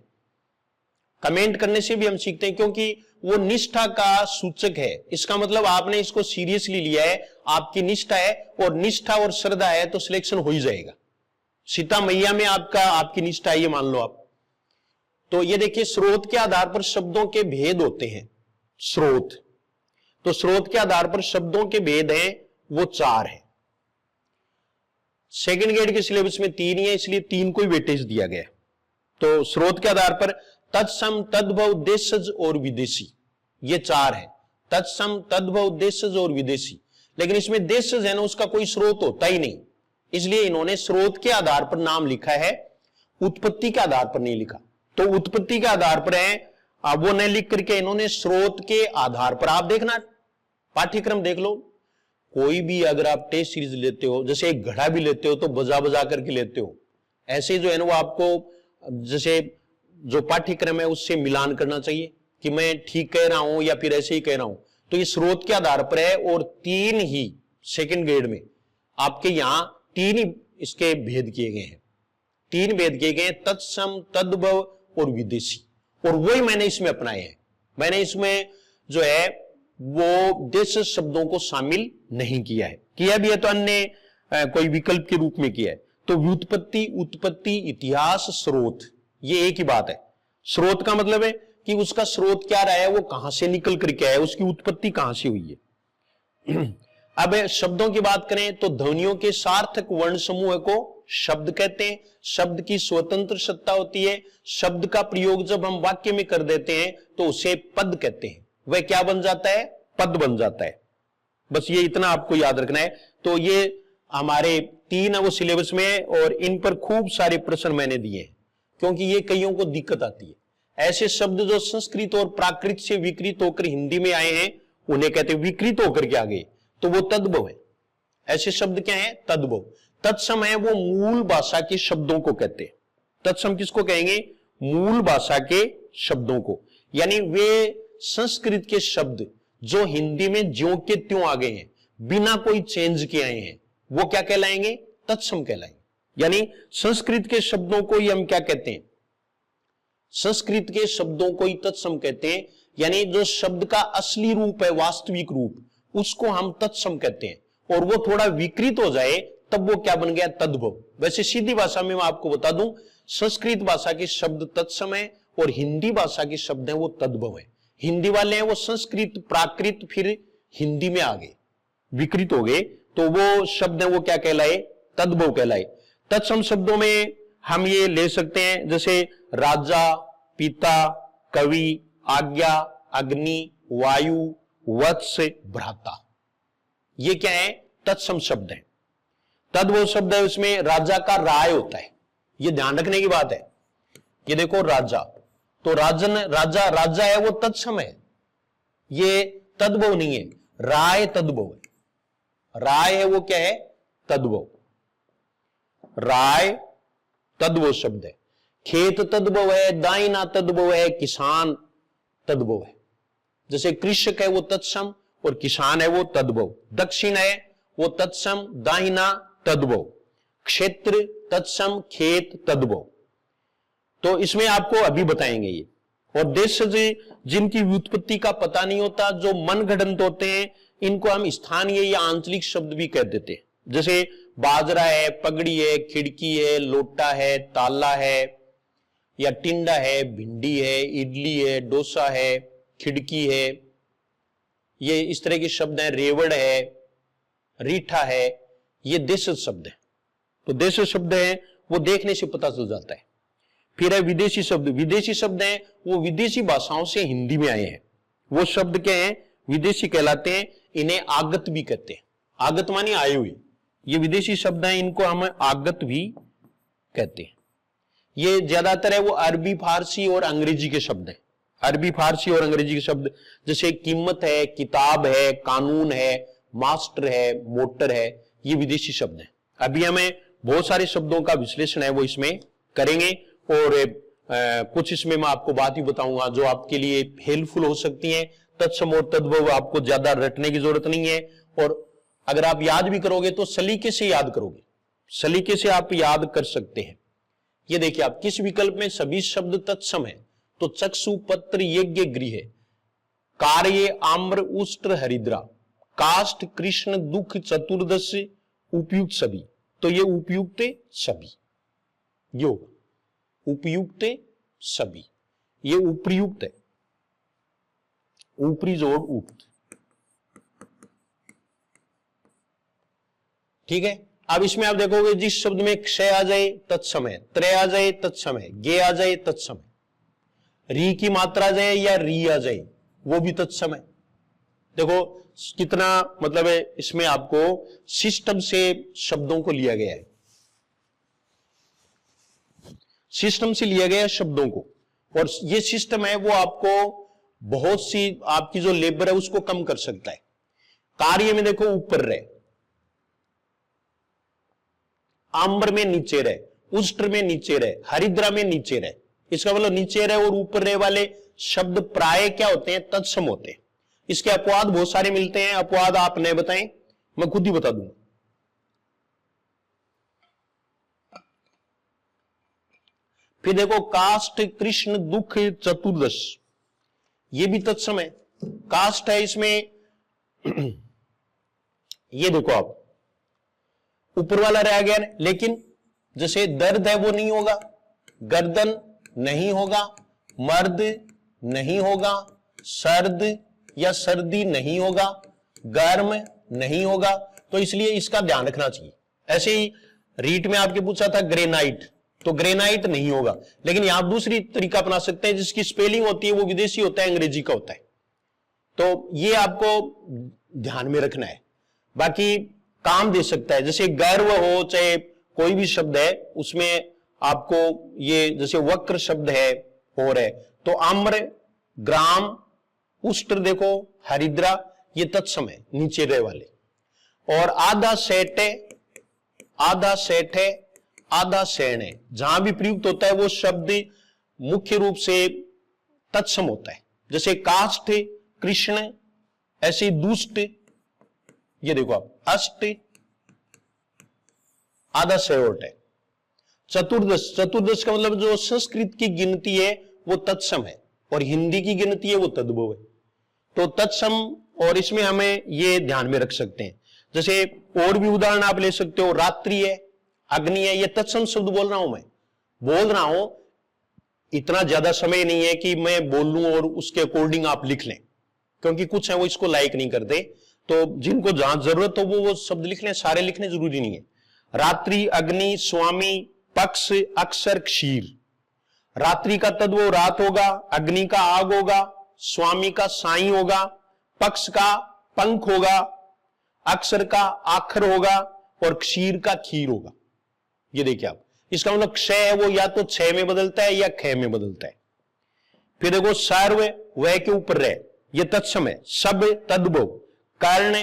कमेंट करने से भी हम सीखते हैं, क्योंकि वो निष्ठा का सूचक है। इसका मतलब आपने इसको सीरियसली लिया है, आपकी निष्ठा है, और निष्ठा और श्रद्धा है तो सिलेक्शन हो ही जाएगा। सीता मैया में आपकी निष्ठा है, ये मान लो आप। तो ये देखिए, स्रोत के आधार पर शब्दों के भेद होते हैं। स्रोत, तो स्रोत के आधार पर शब्दों के भेद हैं वो 4 है। सेकंड ग्रेड के सिलेबस में 3 ही है, इसलिए 3 को ही वेटेज दिया गया। तो स्रोत के आधार पर तत्सम, तद्भव, देशज और विदेशी, ये 4 है। तत्सम, तद्भव, देशज और विदेशी। लेकिन इसमें देशज है ना, उसका कोई स्रोत होता ही नहीं, इसलिए इन्होंने स्रोत के आधार पर नाम लिखा है, उत्पत्ति के आधार पर नहीं लिखा। तो उत्पत्ति के आधार पर है वो नहीं लिख करके इन्होंने स्रोत के आधार पर, आप देखना पाठ्यक्रम देख लो, कोई भी अगर आप टेस्ट सीरीज लेते हो, जैसे एक घड़ा भी लेते हो तो बजा बजा करके लेते हो, ऐसे जो है ना वो आपको जैसे जो पाठ्यक्रम है उससे मिलान करना चाहिए कि मैं ठीक कह रहा हूं या फिर ऐसे ही कह रहा हूं। तो ये स्रोत के आधार पर है और 3 ही सेकंड ग्रेड में आपके यहां 3 ही इसके भेद किए गए हैं, 3 भेद किए गए, तत्सम, तद्भव और विदेशी, और वही मैंने इसमें अपनाए हैं। मैंने इसमें जो है वो देश शब्दों को शामिल नहीं किया है, किया भी है तो अन्य कोई विकल्प के रूप में किया है। तो व्युत्पत्ति, उत्पत्ति, इतिहास, स्रोत, ये एक ही बात है। स्रोत का मतलब है कि उसका स्रोत क्या रहा है, वो कहां से निकल करके आया, उसकी उत्पत्ति कहां से हुई है। अब शब्दों की बात करें तो ध्वनियों के सार्थक वर्ण समूह को शब्द कहते हैं। शब्द की स्वतंत्र सत्ता होती है। शब्द का प्रयोग जब हम वाक्य में कर देते हैं तो उसे पद कहते हैं। वह क्या बन जाता है, पद बन जाता है। बस ये इतना आपको याद रखना है। तो ये हमारे 3 है वो सिलेबस में, और इन पर खूब सारे प्रश्न मैंने दिए हैं, क्योंकि ये कईयों को दिक्कत आती है। ऐसे शब्द जो संस्कृत और प्राकृत से विकृत होकर हिंदी में आए हैं उन्हें कहते हैं विकृत होकर के आ गए, तो वो तद्भव है। ऐसे शब्द क्या है, तद्भव। तत्सम है वो मूल भाषा के शब्दों को कहते हैं। तत्सम किसको कहेंगे, मूल भाषा के शब्दों को, यानी वे संस्कृत के शब्द जो हिंदी में ज्यों के त्यों आ गए हैं, बिना कोई चेंज किए आए हैं, वो क्या कहलाएंगे, तत्सम कहलाएंगे। यानी संस्कृत के शब्दों को ही हम क्या कहते हैं, संस्कृत के शब्दों को ही तत्सम कहते हैं। यानी जो शब्द का असली रूप है, वास्तविक रूप, उसको हम तत्सम कहते हैं, और वो थोड़ा विकृत हो जाए तब वो क्या बन गया, तद्भव। वैसे सीधी भाषा में मैं आपको बता दूं, संस्कृत भाषा के शब्द तत्सम है और हिंदी भाषा के शब्द है वो तद्भव है। हिंदी वाले हैं वो संस्कृत, प्राकृत, फिर हिंदी में आ गए, विकृत हो गए, तो वो शब्द है वो क्या कहलाए, तद्भव कहलाए। तत्सम शब्दों में हम ये ले सकते हैं जैसे राजा, पिता, कवि, आज्ञा, अग्नि, वायु, वत्स, भ्राता, ये क्या है, तत्सम शब्द है। तद्भव शब्द है उसमें राजा का राय होता है, ये ध्यान रखने की बात है। ये देखो राजा, तो राजन, राजा, राजा है वो तत्सम है, ये तद्भव नहीं है। राय तद्भव है, राय है वो क्या है, तद्भव। राय तद्भव शब्द है। खेत तद्भव है, दाहिना तद्भव है, किसान तद्भव है। जैसे कृषक है वो तत्सम और किसान है वो तद्भव। दक्षिण है वो तत्सम, दाहिना तद्भव। क्षेत्र तत्सम, खेत तद्भव। तो इसमें आपको अभी बताएंगे ये। और देश जिनकी व्युत्पत्ति का पता नहीं होता, जो मन गढ़ंत होते हैं, इनको हम स्थानीय या आंचलिक शब्द भी कह देते हैं। जैसे बाजरा है, पगड़ी है, खिड़की है, लोटा है, ताला है या टिंडा है, भिंडी है, इडली है, डोसा है, खिड़की है, ये इस तरह के शब्द हैं। रेवड़ है, रीठा है, ये देशज शब्द है। तो देशज शब्द है वो देखने से पता चल जाता है। फिर है विदेशी शब्द। विदेशी शब्द हैं वो विदेशी भाषाओं से हिंदी में आए हैं। वो शब्द क्या हैं? विदेशी कहलाते हैं। इन्हें आगत भी कहते हैं। आगत मानी आए हुए। ये विदेशी शब्द हैं, इनको हम आगत भी कहते हैं। ये ज्यादातर है वो अरबी, फारसी और अंग्रेजी के शब्द हैं। अरबी, फारसी और अंग्रेजी के शब्द जैसे कीमत है, किताब है, कानून है, मास्टर है, मोटर है, ये विदेशी शब्द हैं। अभी हमें बहुत सारे शब्दों का विश्लेषण है वो इसमें करेंगे और कुछ इसमें मैं आपको बात ही बताऊंगा जो आपके लिए हेल्पफुल हो सकती हैं। तत्सम और तद्भव आपको ज्यादा रटने की जरूरत नहीं है, और अगर आप याद भी करोगे तो सलीके से याद करोगे, सलीके से आप याद कर सकते हैं। ये देखिए आप, किस विकल्प में सभी शब्द तत्सम है? तो चक्षु, पत्र, यज्ञ, गृह, कार्य, आम्र, उष्ट्र, हरिद्रा, काष्ठ, कृष्ण, दुख, चतुर्दश, उपयुक्त सभी। तो ये उपयुक्त सभी, योग उपयुक्त सभी, ये उपयुक्त है, ऊपरी जोड़ उक्त। ठीक है। अब इसमें आप देखोगे जिस शब्द में क्षय आ जाए तत्सम है, त्रय आ जाए तत्सम है, गे आ जाए तत्सम है, री की मात्रा आ जाए या री आ जाए वो भी तत्सम है। देखो कितना मतलब है, इसमें आपको सिस्टम से शब्दों को लिया गया है, सिस्टम से लिया गया है शब्दों को, और ये सिस्टम है वो आपको बहुत सी आपकी जो लेबर है उसको कम कर सकता है। कार्य में देखो ऊपर रहे, आम्र में नीचे रहे, उष्ट्र में नीचे रहे, हरिद्रा में नीचे रहे। इसका मतलब नीचे रहे और ऊपर रहे वाले शब्द प्राय क्या होते हैं? तत्सम होते हैं। इसके अपवाद बहुत सारे मिलते हैं। अपवाद आप नहीं बताएं, मैं खुद ही बता दूंगा। फिर देखो काष्ठ, कृष्ण, दुख, चतुर्दश, ये भी तत्सम है। काष्ठ है इसमें ये देखो आप ऊपर वाला रह गया, लेकिन जैसे दर्द है वो नहीं होगा, गर्दन नहीं होगा, मर्द नहीं होगा, सर्द या सर्दी नहीं होगा, गर्म नहीं होगा। तो इसलिए इसका ध्यान रखना चाहिए। ऐसे ही रीट में आपके पूछा था ग्रेनाइट, तो ग्रेनाइट नहीं होगा, लेकिन यहां दूसरी तरीका अपना सकते हैं जिसकी स्पेलिंग होती है वो विदेशी होता है, अंग्रेजी का होता है। तो ये आपको ध्यान में रखना है। बाकी काम दे सकता है, जैसे गर्व हो चाहे कोई भी शब्द है उसमें आपको ये जैसे वक्र शब्द है और है, तो आम्र, ग्राम, उष्ट्र देखो, हरिद्रा, ये तत्सम है नीचे रहे वाले। और आधा सेठ है, आधा सेठ है, आधा सैन है, जहां भी प्रयुक्त होता है वो शब्द मुख्य रूप से तत्सम होता है। जैसे काष्ठ, कृष्ण, ऐसे दुष्ट, ये देखो आप अष्ट, आधा सयोट है। चतुर्दश, चतुर्दश का मतलब जो संस्कृत की गिनती है वो तत्सम है और हिंदी की गिनती है वो तद्भव है। तो तत्सम, और इसमें हमें ये ध्यान में रख सकते हैं। जैसे और भी उदाहरण आप ले सकते हो, रात्रि है, अग्नि है, ये तत्सम शब्द बोल रहा हूं, मैं बोल रहा हूं। इतना ज्यादा समय नहीं है कि मैं बोल लूं और उसके अकॉर्डिंग आप लिख लें, क्योंकि कुछ है वो इसको लाइक नहीं करते। तो जिनको जहां जरूरत हो वो शब्द लिख लें, सारे लिखने जरूरी नहीं है। रात्रि, अग्नि, स्वामी, पक्ष, अक्षर, क्षीर। रात्रि का तद्भव रात होगा, अग्नि का आग होगा, स्वामी का साई होगा, पक्ष का पंख होगा, अक्षर का आखर होगा और क्षीर का खीर होगा। ये देखिए आप, इसका मतलब क्षय है वो या तो छह में बदलता है या ख में बदलता है। फिर देखो सर्व, वह के ऊपर रहे, ये तत्सम है। सब तद्भव, कर्ण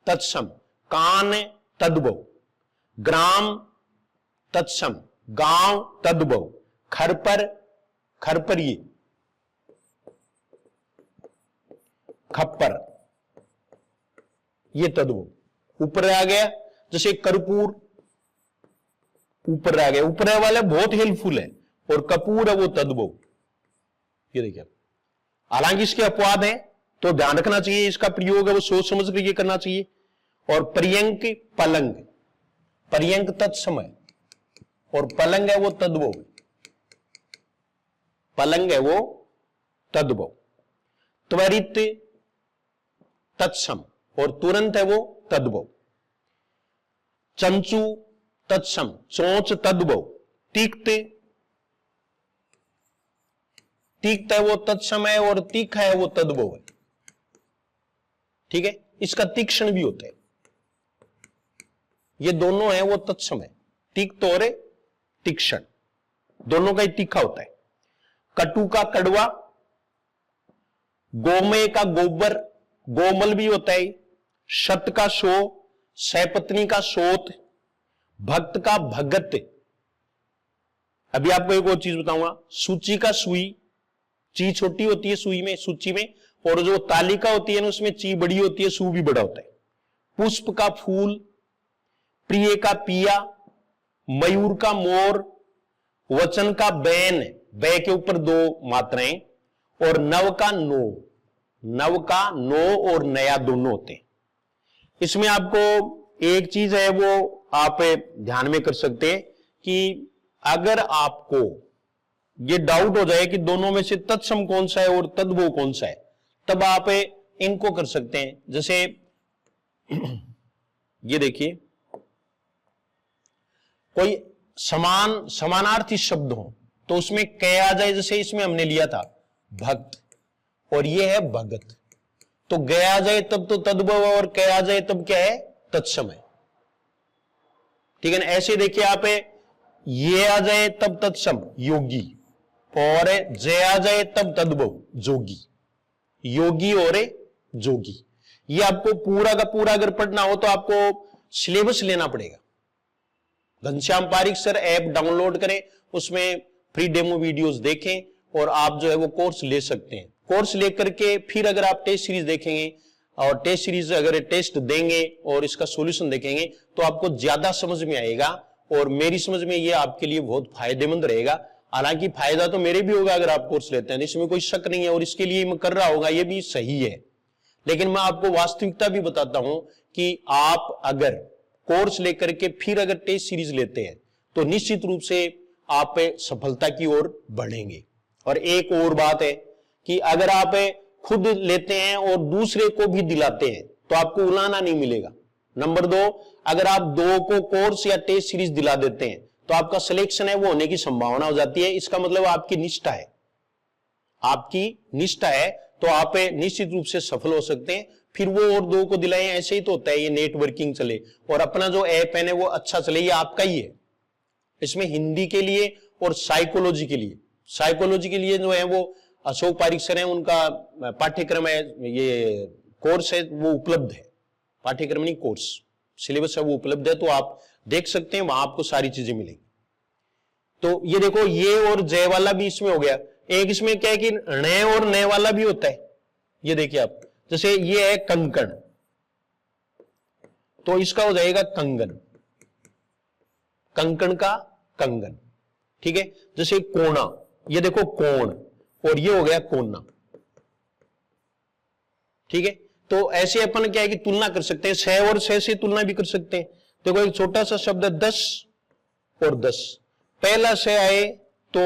तत्सम, कान तद्भव, ग्राम तत्सम, गांव तद्भव, खरपर, खरपर ये खप्पर, ये तद्भव ऊपर आ गया। जैसे कर्पूर ऊपर आ गया, ऊपर वाले बहुत हेल्पफुल है, और कपूर है वो तद्भव। ये देखिए, हालांकि इसके अपवाद हैं तो ध्यान रखना चाहिए, इसका प्रयोग है वो सोच समझ करके करना चाहिए। और पर्यंक, पलंग, पर्यंक तत्सम है और पलंग है वो तद्भव है। पलंग है वो तद्भव। त्वरित तत्सम और तुरंत है वो तद्भव। चंचू तत्सम, चोंच तद्भव। तीक्त, तीक्त है वो तत्सम है और तीखा है वो तद्भव है। ठीक है, इसका तीक्ष्ण भी होता है। ये दोनों है वो तत्सम है, तीक्त और तीक्ष्ण, दोनों का ही तीखा होता है। कटु का कड़वा, गोमय का गोबर, गोमल भी होता है। शत का शो, सैपत्नी का सोत, भक्त का भगत। अभी आपको एक और चीज बताऊंगा, सूची का सुई, ची छोटी होती है सुई में, सूची में, और जो तालिका होती है ना उसमें ची बड़ी होती है, सू भी बड़ा होता है। पुष्प का फूल, प्रिय का पिया, मयूर का मोर, वचन का बैन, बै के ऊपर दो मात्राएं, और नव का नो, नव का नो और नया दोनों होते हैं। इसमें आपको एक चीज है वो आप ध्यान में कर सकते हैं कि अगर आपको ये डाउट हो जाए कि दोनों में से तत्सम कौन सा है और तद्भव कौन सा है, तब आप इनको कर सकते हैं। जैसे ये देखिए, कोई समान समानार्थी शब्द हो तो उसमें कै आ जाए, जैसे इसमें हमने लिया था भक्त और ये है भगत, तो ग आ जाए तब तो तद्भव और कै आ जाए तब क्या है, तत्सम है। ठीक है ना। ऐसे देखिए आप, ये आ जाए तब तत्सम योगी, और जय आ जाए तब तद्भव जोगी, योगी और जोगी। ये आपको पूरा का पूरा अगर पढ़ना हो तो आपको सिलेबस लेना पड़ेगा। Ghanshyam Pareek sir app download करें, उसमें फ्री डेमो वीडियोस देखें और आप जो है वो कोर्स ले सकते हैं। कोर्स लेकर के फिर अगर आप टेस्ट सीरीज देखेंगे और टेस्ट सीरीज अगर टेस्ट देंगे और इसका सॉल्यूशन देखेंगे तो आपको ज्यादा समझ में आएगा, और मेरी समझ में ये आपके लिए बहुत फायदेमंद रहेगा। हालांकि फायदा तो मेरे भी होगा अगर आप कोर्स लेते हैं, इसमें कोई शक नहीं है, और इसके लिए मैं कर रहा होगा ये भी सही है। लेकिन मैं आपको वास्तविकता भी बताता हूं कि आप अगर कोर्स लेकर के फिर अगर टेस्ट सीरीज लेते हैं तो निश्चित रूप से आप सफलता की ओर बढ़ेंगे। और एक और बात है कि अगर आप खुद लेते हैं और दूसरे को भी दिलाते हैं तो आपको उलाना नहीं मिलेगा। नंबर 2, अगर आप दो को कोर्स या टेस्ट सीरीज दिला देते हैं तो आपका सिलेक्शन है वो होने की संभावना हो जाती है। इसका मतलब आपकी निष्ठा है, आपकी निष्ठा है, तो आप निश्चित रूप से सफल हो सकते हैं। फिर वो और दो को दिलाएं, ऐसे ही तो होता है, ये नेटवर्किंग चले और अपना जो ऐप है वो अच्छा चले, ये आपका ही है। इसमें हिंदी के लिए और साइकोलॉजी के लिए, साइकोलॉजी के लिए जो है वो अशोक पारिक सर है, उनका पाठ्यक्रम है, ये कोर्स है वो उपलब्ध है, पाठ्यक्रम नहीं कोर्स, सिलेबस है वो उपलब्ध है, तो आप देख सकते हैं, वहां आपको सारी चीजें मिलेंगी। तो ये देखो, ये और जय वाला भी इसमें हो गया। एक इसमें क्या है कि नए और नए वाला भी होता है। ये देखिए आप, जैसे ये है कंकण, तो इसका हो जाएगा कंगन, कंकण का कंगन। ठीक है। जैसे कोना, ये देखो कोण, और ये हो गया कोना। ठीक है। तो ऐसे अपन क्या है कि तुलना कर सकते हैं, सह और सह से तुलना भी कर सकते हैं। देखो एक छोटा सा शब्द है 10 और 10, पहला से आए तो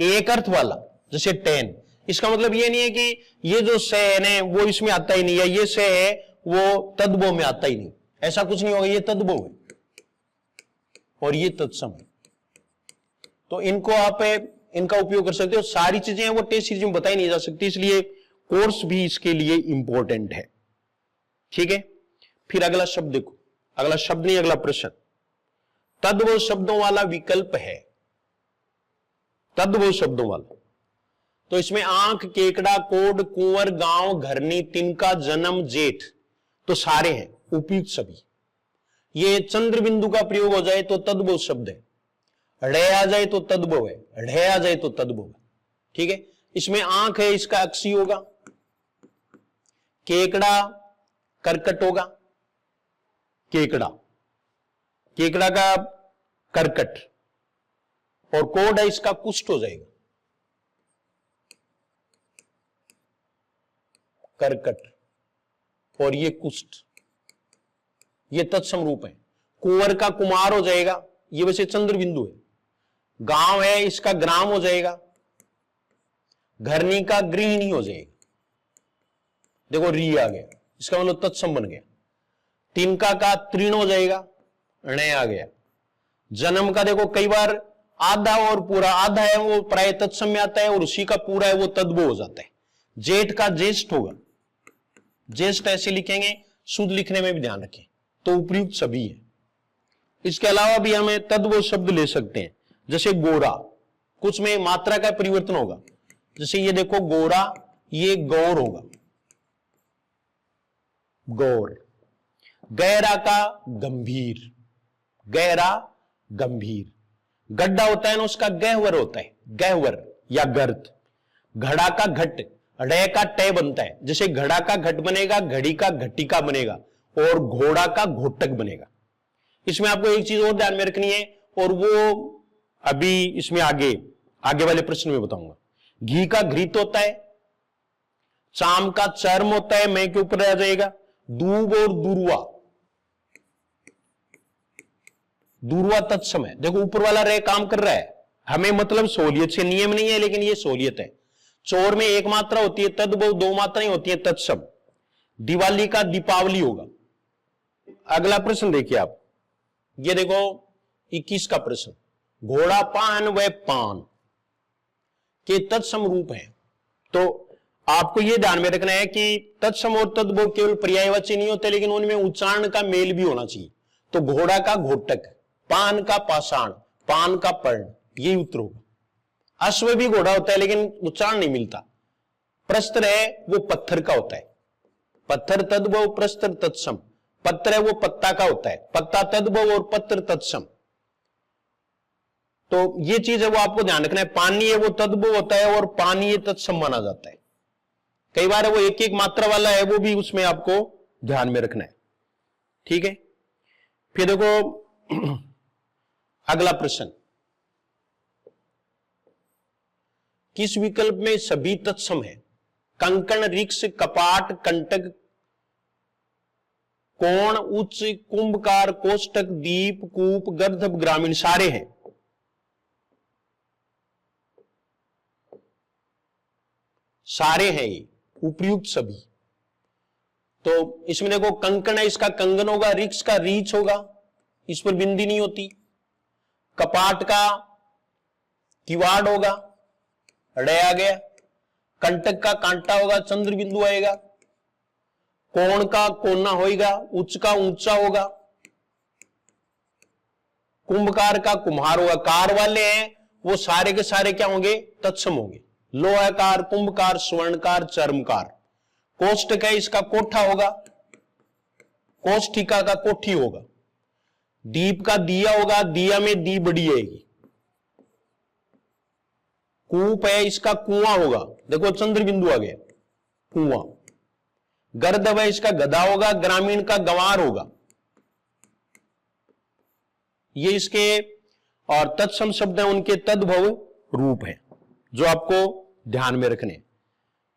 एक अर्थ वाला, जैसे 10, इसका मतलब ये नहीं है कि ये जो से है वो इसमें आता ही नहीं है, ये से है वो तद्भव में आता ही नहीं, ऐसा कुछ नहीं होगा, ये तद्भव है और ये तत्सम है। तो इनको आप इनका उपयोग कर सकते हो। सारी चीजें वो टेस्ट सीरीज में बताई नहीं जा सकती, इसलिए कोर्स भी इसके लिए इंपॉर्टेंट है। ठीक है। फिर अगला शब्द देखो, अगला शब्द नहीं अगला प्रश्न, तद्भव शब्दों वाला विकल्प है, तद्भव शब्दों वाला। तो इसमें आंख, केकड़ा, कोड, कुंवर, गांव, घरनी, तिनका, जन्म, जेठ, तो सारे हैं उपयुक्त सभी। ये चंद्र बिंदु का प्रयोग हो जाए तो तद्भव शब्द है, ढ आ जाए तो तद्भव है, ढ आ जाए तो तद्भव है। ठीक है। इसमें आंख है, इसका अक्षी होगा, केकड़ा कर्कट होगा, केकड़ा, केकड़ा का कर्कट, और कोड है इसका कुष्ठ हो जाएगा, कर्कट और ये कुष्ठ, ये तत्सम रूप है। कुंवर का कुमार हो जाएगा, ये वैसे चंद्र बिंदु है। गांव है, इसका ग्राम हो जाएगा। घरनी का गृहिणी हो जाएगा। देखो री आ गया, इसका मतलब तत्सम बन गया। तिनका का तृण हो जाएगा, ण आ गया। जन्म का देखो कई बार आधा और पूरा, आधा है वो प्राय तत्सम में आता है और उसी का पूरा है वो तद्भव हो जाता है। जेठ का ज्येष्ठ होगा, ज्येष्ठ ऐसे लिखेंगे, शुद्ध लिखने में भी ध्यान रखें। तो उपयुक्त सभी है। इसके अलावा भी हमें तद्भव शब्द ले सकते हैं, जैसे गोरा, कुछ में मात्रा का परिवर्तन होगा। जैसे ये देखो गोरा, ये गौर होगा, गौर। गहरा का गंभीर, गहरा गंभीर। गड्ढा होता है ना, उसका गहवर होता है, गहवर या गर्त। घड़ा का घट, ड़ का टे बनता है। जैसे घड़ा का घट बनेगा, घड़ी का घटिका बनेगा और घोड़ा का घोटक बनेगा। इसमें आपको एक चीज और ध्यान में रखनी है, और वो अभी इसमें आगे वाले प्रश्न में बताऊंगा। घी का घृत होता है, चाम का चर्म होता है, मैं के ऊपर आ जाएगा। दूब और दुर्वा, दुर्वा तत्सम है। देखो ऊपर वाला रे काम कर रहा है, हमें मतलब सहूलियत से, नियम नहीं है लेकिन ये सहूलियत है। चोर में एक मात्रा होती है तद्भव, दो मात्राएं होती है तत्सम। दिवाली का दीपावली होगा। अगला प्रश्न देखिए आप, ये देखो 21 का प्रश्न। घोड़ा पान व पान के तत्सम रूप है। तो आपको यह ध्यान में रखना है कि तत्सम और तद्भव केवल पर्यायवाची नहीं होते, लेकिन उनमें उच्चारण का मेल भी होना चाहिए। तो घोड़ा का घोटक, पान का पाषाण, पान का पर्ण, यही उत्तर होगा। अश्व भी घोड़ा होता है लेकिन उच्चारण नहीं मिलता। प्रस्तर है वो पत्थर का होता है, पत्थर तद्भव, प्रस्तर तत्सम। पत्र है वो पत्ता का होता है, पत्ता तद्भव और पत्र तत्सम। तो ये चीज है वो आपको ध्यान रखना है। पानी है वो तद्भव होता है और पानी तत्सम माना जाता है। कई बार है वो एक एक मात्रा वाला है, वो भी उसमें आपको ध्यान में रखना है। ठीक है, फिर देखो अगला प्रश्न, किस विकल्प में सभी तत्सम है? कंकण, रिक्ष, कपाट, कंटक, कोण, उच्च, कुंभकार, कोष्टक, दीप, कूप, गर्दभ, ग्रामीण, सारे हैं। सारे हैं ये, उपयुक्त सभी। तो इसमें देखो कंकण है, इसका कंगन होगा। रिक्ष का रीछ होगा, इस पर बिंदी नहीं होती। कपाट का किवाड़ होगा, ड़ आ गया। कंटक का कांटा होगा, चंद्र बिंदु आएगा। कोण का कोना होगा, उच्च का ऊंचा होगा। कुंभकार का कुम्हार होगा। कार वाले हैं वो सारे के सारे क्या होंगे? तत्सम होंगे। लोहाकार, कुंभकार, स्वर्णकार, चर्मकार। कोष्टक है, इसका कोठा होगा, कोष्ठिका का कोठी होगा। दीप का दिया होगा, दिया में दी बड़ी आएगी। कूप है, इसका कुआं होगा। देखो चंद्र बिंदु आ गया, कुआं। गर्दभ है, इसका गधा होगा। ग्रामीण का गंवार होगा। ये इसके और तत्सम शब्द है, उनके तद्भव रूप है जो आपको ध्यान में रखने।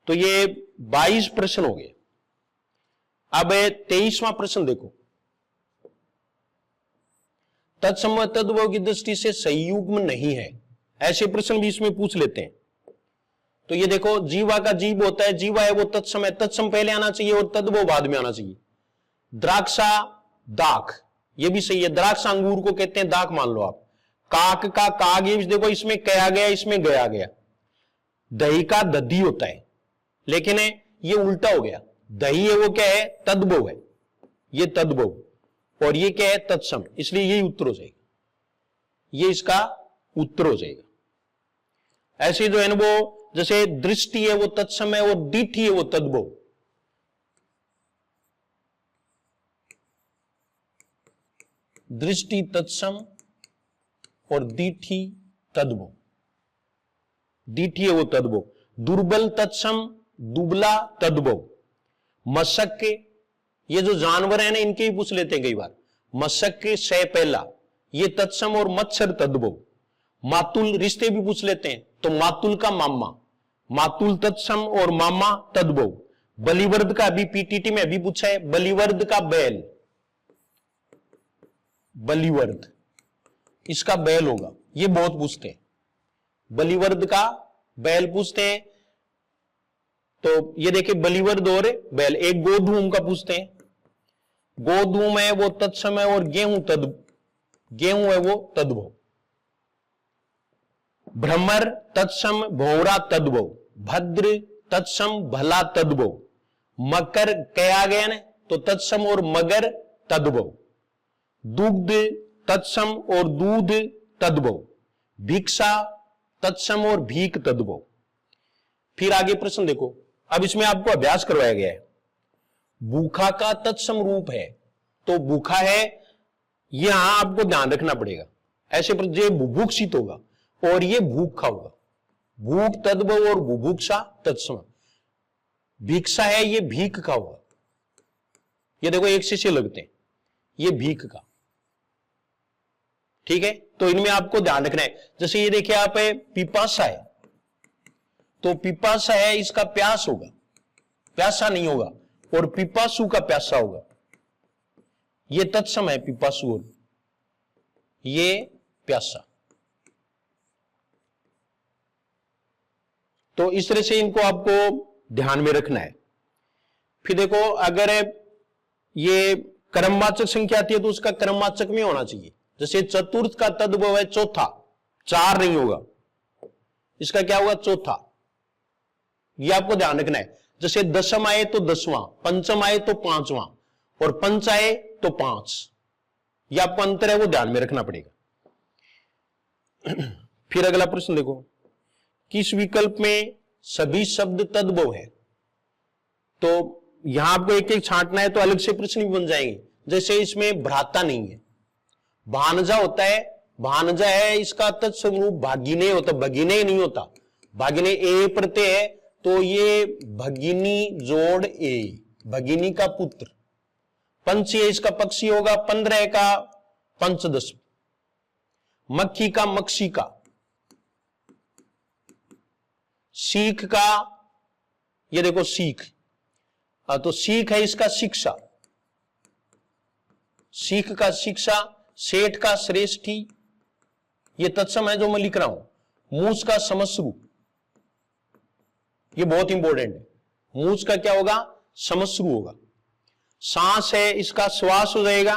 तो ये 22 प्रश्न हो गए। अब 23वां प्रश्न देखो, तत्सम व तद्भव की दृष्टि से संयुग्म नहीं है, ऐसे प्रश्न भी इसमें पूछ लेते हैं। तो ये देखो, जीवा का जीव होता है, जीवा है वो तत्सम है, तत्सम पहले आना चाहिए और तद्भव बाद में आना चाहिए। द्राक्षा दाख, ये भी सही है। द्राक्षा अंगूर को कहते हैं, दाख मान लो आप। काक का काग, ये देखो इसमें कया गया, इसमें गया गया। दही का दधी होता है, लेकिन ये उल्टा हो गया। दही है वो क्या है? तद्भव है, ये तद्भव, और ये क्या है? तत्सम। इसलिए यही उत्तर हो जाएगा, ये इसका उत्तर हो जाएगा। ऐसे जो है ना वो, जैसे दृष्टि है वो तत्सम है और दीठी है वो तद्भव। दृष्टि तत्सम और दीठी तद्भव। दीठी है वो तद्भव। दुर्बल तत्सम, दुबला तद्भव। मशक के, ये जो जानवर है ना, इनके भी पूछ लेते हैं कई बार। मशक के से पहला, ये तत्सम और मत्सर तद्भव। मातुल, रिश्ते भी पूछ लेते हैं, तो मातुल का मामा, मातुल तत्सम और मामा तद्भव। बलिवर्द का अभी पीटीटी में अभी पूछा है, बलिवर्द का बैल। बलिवर्द, इसका बैल होगा, ये बहुत पूछते हैं, बलिवर्द का बैल पूछते हैं। तो ये देखिए बलिवर्द और बैल। एक गोधूम का पूछते हैं, गोधूम है वो तत्सम है और गेहूं है वो तद्भव। भ्रमर तत्सम भौरा तद्भव, भद्र तत्सम भला तद्भव, मकर कया गया ने तो तत्सम और मगर तद्भव, दुग्ध तत्सम और दूध तद्भव, भिक्षा तत्सम और भीख तद्भव। फिर आगे प्रश्न देखो, अब इसमें आपको अभ्यास करवाया गया है। भूखा का तत्सम रूप है, तो भूखा है, यहां आपको ध्यान रखना पड़ेगा। ऐसे पर ये बुभुक्षित होगा और ये भूखा होगा, भूख तद्भव और बुभुक्षा तत्सम। भिक्षा है, ये भीख का होगा। ये देखो एक से लगते हैं, ये भीख का, ठीक है। तो इनमें आपको ध्यान रखना है। जैसे ये देखिए आप पिपासा है, तो पिपासा है, इसका प्यास होगा, प्यासा नहीं होगा, और पिपासु का प्यासा होगा। ये तत्सम है पिपासु और ये प्यासा। तो इस तरह से इनको आपको ध्यान में रखना है। फिर देखो अगर ये क्रमवाचक संख्या आती है तो उसका क्रमवाचक में होना चाहिए। जैसे चतुर्थ का तद्भव है चौथा, चार नहीं होगा, इसका क्या होगा चौथा। ये आपको ध्यान रखना है। जैसे दशम आए तो दसवां, पंचम आए तो पांचवां, और पंच आए तो पांच। ये आपको अंतर है वो ध्यान में रखना पड़ेगा। फिर अगला प्रश्न देखो, किस विकल्प में सभी शब्द तद्भव है? तो यहां आपको एक एक छांटना है, तो अलग से प्रश्न भी बन जाएंगे। जैसे इसमें भ्राता नहीं है, भानजा होता है, भानजा है, इसका तत्समरूप भागिने होता, भगिने नहीं होता, भागिने ए प्रत्यय है, तो ये भगिनी जोड़ ए, भगिनी का पुत्र। पंच है, इसका पक्षी होगा, 15 का पंचदश। मक्खी का मक्षिका, सीख का, ये देखो सीख, तो सीख है इसका शिक्षा, सीख का शिक्षा। सेठ का श्रेष्ठी, ये तत्सम है जो मैं लिख रहा हूं। मूस का समश्रु, ये बहुत इंपॉर्टेंट है, मूस का क्या होगा समश्रु होगा। सांस है, इसका श्वास हो जाएगा।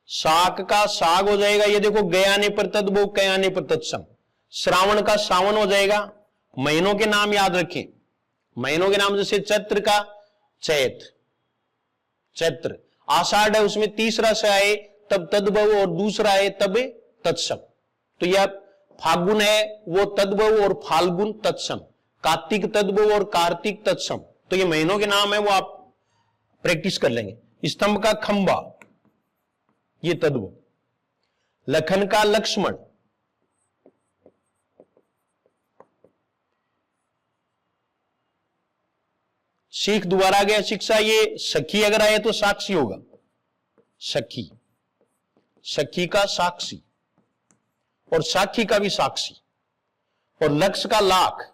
साग का साग हो जाएगा, ये देखो गयाने पर तद्भव, कयाने पर तत्सम। श्रावण का सावन हो जाएगा। महीनों के नाम याद रखें, महीनों के नाम जैसे चैत्र का चैत, चैत्र। आषाढ़ है, उसमें तीसरा से आए तब तद्भव और दूसरा है तब तत्सम। तो यह फागुन है वो तद्भव और फाल्गुन तत्सम। कार्तिक तद्भव और कार्तिक तत्सम। तो ये महीनों के नाम है, वो आप प्रैक्टिस कर लेंगे। स्तंभ का खंबा, ये तद्भव। लखन का लक्ष्मण, सीख दोबारा गया शिक्षा, ये सखी अगर आए तो साक्षी होगा, सखी, सखी का साक्षी, और साखी का भी साक्षी। और लक्ष्य का लाख,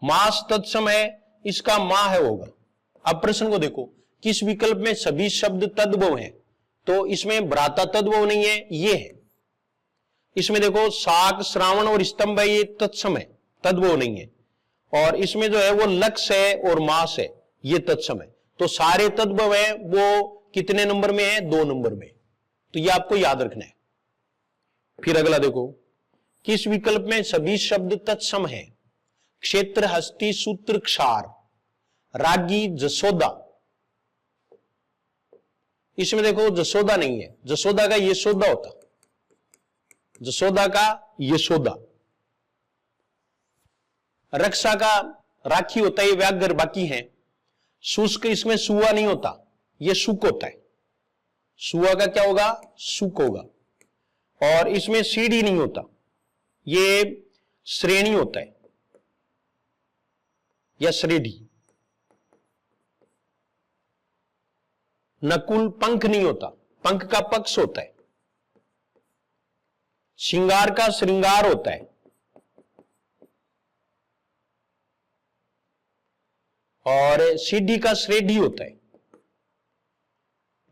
मास तत्सम है, इसका माह है होगा। अब प्रश्न को देखो, किस विकल्प में सभी शब्द तद्भव हैं? तो इसमें भ्राता तद्भव नहीं है, ये है। इसमें देखो साग, श्रावण और स्तंभ है, ये तत्सम है, तद्भव नहीं है। और इसमें जो है वो लक्ष्य है और मास है, ये तत्सम है। तो सारे तद्भव है, वो कितने नंबर में है? 2 नंबर में। तो ये आपको याद रखना है। फिर अगला देखो, किस विकल्प में सभी शब्द तत्सम है? क्षेत्र, हस्ती, सूत्र, क्षार, रागी, जसोदा। इसमें देखो जसोदा नहीं है, जसोदा का यशोदा होता, जसोदा का यशोदा। रक्षा का राखी होता है, ये व्याघ्र बाकी है। शुष्क, इसमें सुआ नहीं होता, ये सुक होता है। सुआ का क्या होगा? सुक होगा। और इसमें सीढ़ी नहीं होता, ये श्रेणी होता है या श्रेणी। नकुल पंख नहीं होता, पंख का पक्ष होता है। श्रृंगार का श्रृंगार होता है। और सीढ़ी का श्रेढ़ी होता है।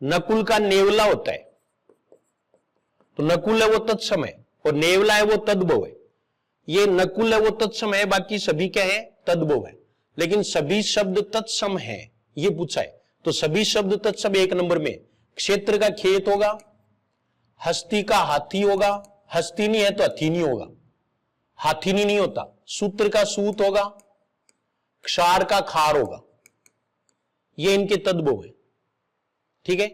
नकुल का नेवला होता है। तो नकुल है वो तत्सम है और नेवला है वो तद्भव है। ये नकुल है वो तत्सम है, बाकी सभी क्या है, तद्भव है। लेकिन सभी शब्द तत्सम है ये पूछा है, तो सभी शब्द तत्सम एक नंबर में। क्षेत्र का खेत होगा, हस्ती का हाथी होगा, हस्ती नहीं है तो हथी नहीं होगा, हाथी नहीं होता। सूत्र का सूत होगा, क्षार का खार होगा, ये इनके तद्भव है। ठीक है,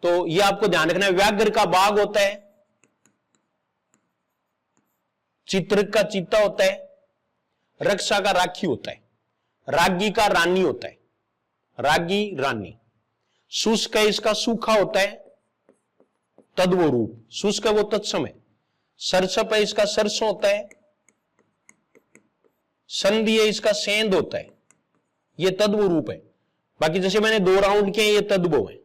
तो ये आपको ध्यान रखना है। व्याघ्र का बाघ होता है, चित्र का चीता होता है, रक्षा का राखी होता है, रागी का रानी होता है, रागी रानी। शुष्क है इसका सूखा होता है, तद्भव रूप, शुष्क है वो तत्सम है। सरसप है इसका सरसों होता है, संधि है इसका सेंध होता है, ये तद्भव रूप है। बाकी जैसे मैंने 2 राउंड किए ये तद्भव है।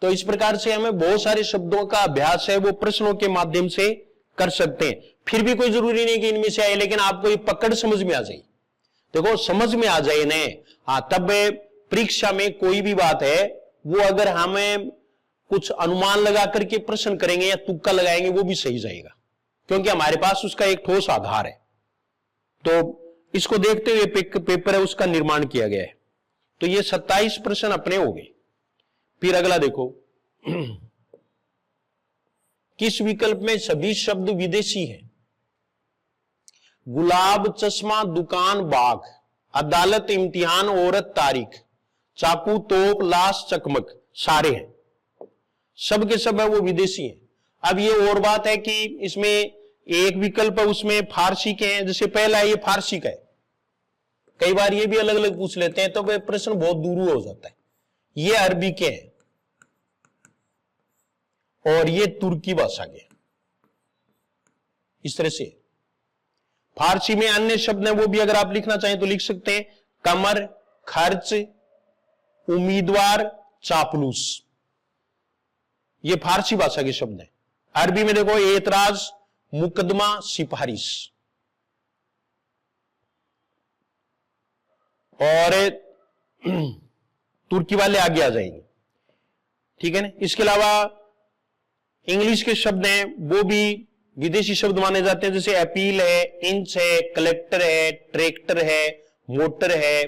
तो इस प्रकार से हमें बहुत सारे शब्दों का अभ्यास है वो प्रश्नों के माध्यम से कर सकते हैं। फिर भी कोई जरूरी नहीं कि इनमें से आए, लेकिन आपको ये पकड़ समझ में आ जाए। देखो समझ में आ जाए ना, हाँ, तब परीक्षा में कोई भी बात है वो अगर हमें कुछ अनुमान लगा करके प्रश्न करेंगे या तुक्का लगाएंगे वो भी सही जाएगा, क्योंकि हमारे पास उसका एक ठोस आधार है। तो इसको देखते हुए पेपर है उसका निर्माण किया गया है। तो ये 27 प्रश्न अपने हो गए। फिर अगला देखो, किस विकल्प में सभी शब्द विदेशी हैं? गुलाब, चश्मा, दुकान, बाग, अदालत, इम्तिहान, औरत, तारीख, चाकू, तोप, लाश, चकमक, सारे हैं, सब के सब है वो विदेशी हैं। अब ये और बात है कि इसमें एक विकल्प है उसमें फारसी के हैं, जैसे पहला है ये फारसी का है। कई बार ये भी अलग अलग पूछ लेते हैं तो वह प्रश्न बहुत दूर हो जाता है। ये अरबी के हैं और ये तुर्की भाषा के, इस तरह से। फारसी में अन्य शब्द हैं वो भी अगर आप लिखना चाहें तो लिख सकते हैं, कमर, खर्च, उम्मीदवार, चापलूस, ये फारसी भाषा के शब्द हैं। अरबी में देखो एतराज, मुकदमा, सिफारिश। और तुर्की वाले आगे आ जाएंगे, ठीक है ना। इसके अलावा इंग्लिश के शब्द हैं वो भी विदेशी शब्द माने जाते हैं, जैसे अपील है, इंच है, कलेक्टर है, ट्रैक्टर है, मोटर है,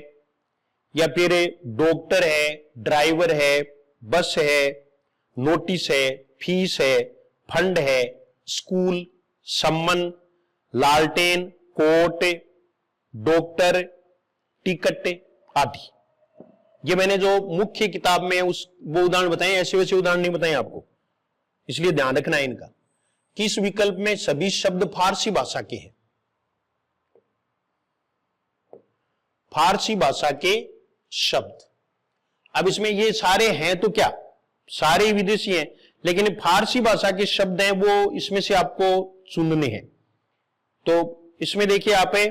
या फिर डॉक्टर है, ड्राइवर है, बस है, नोटिस है, फीस है, फंड है, स्कूल, सम्मन, लालटेन, कोर्ट, डॉक्टर, टिकट आदि। ये मैंने जो मुख्य किताब में उस वो उदाहरण बताए, ऐसे वैसे उदाहरण नहीं बताए आपको, इसलिए ध्यान रखना है इनका। किस विकल्प में सभी शब्द फारसी भाषा के हैं? फारसी भाषा के शब्द। अब इसमें ये सारे हैं तो क्या, सारे विदेशी हैं, लेकिन फारसी भाषा के शब्द हैं वो इसमें से आपको चुनने हैं। तो इसमें देखिए आप है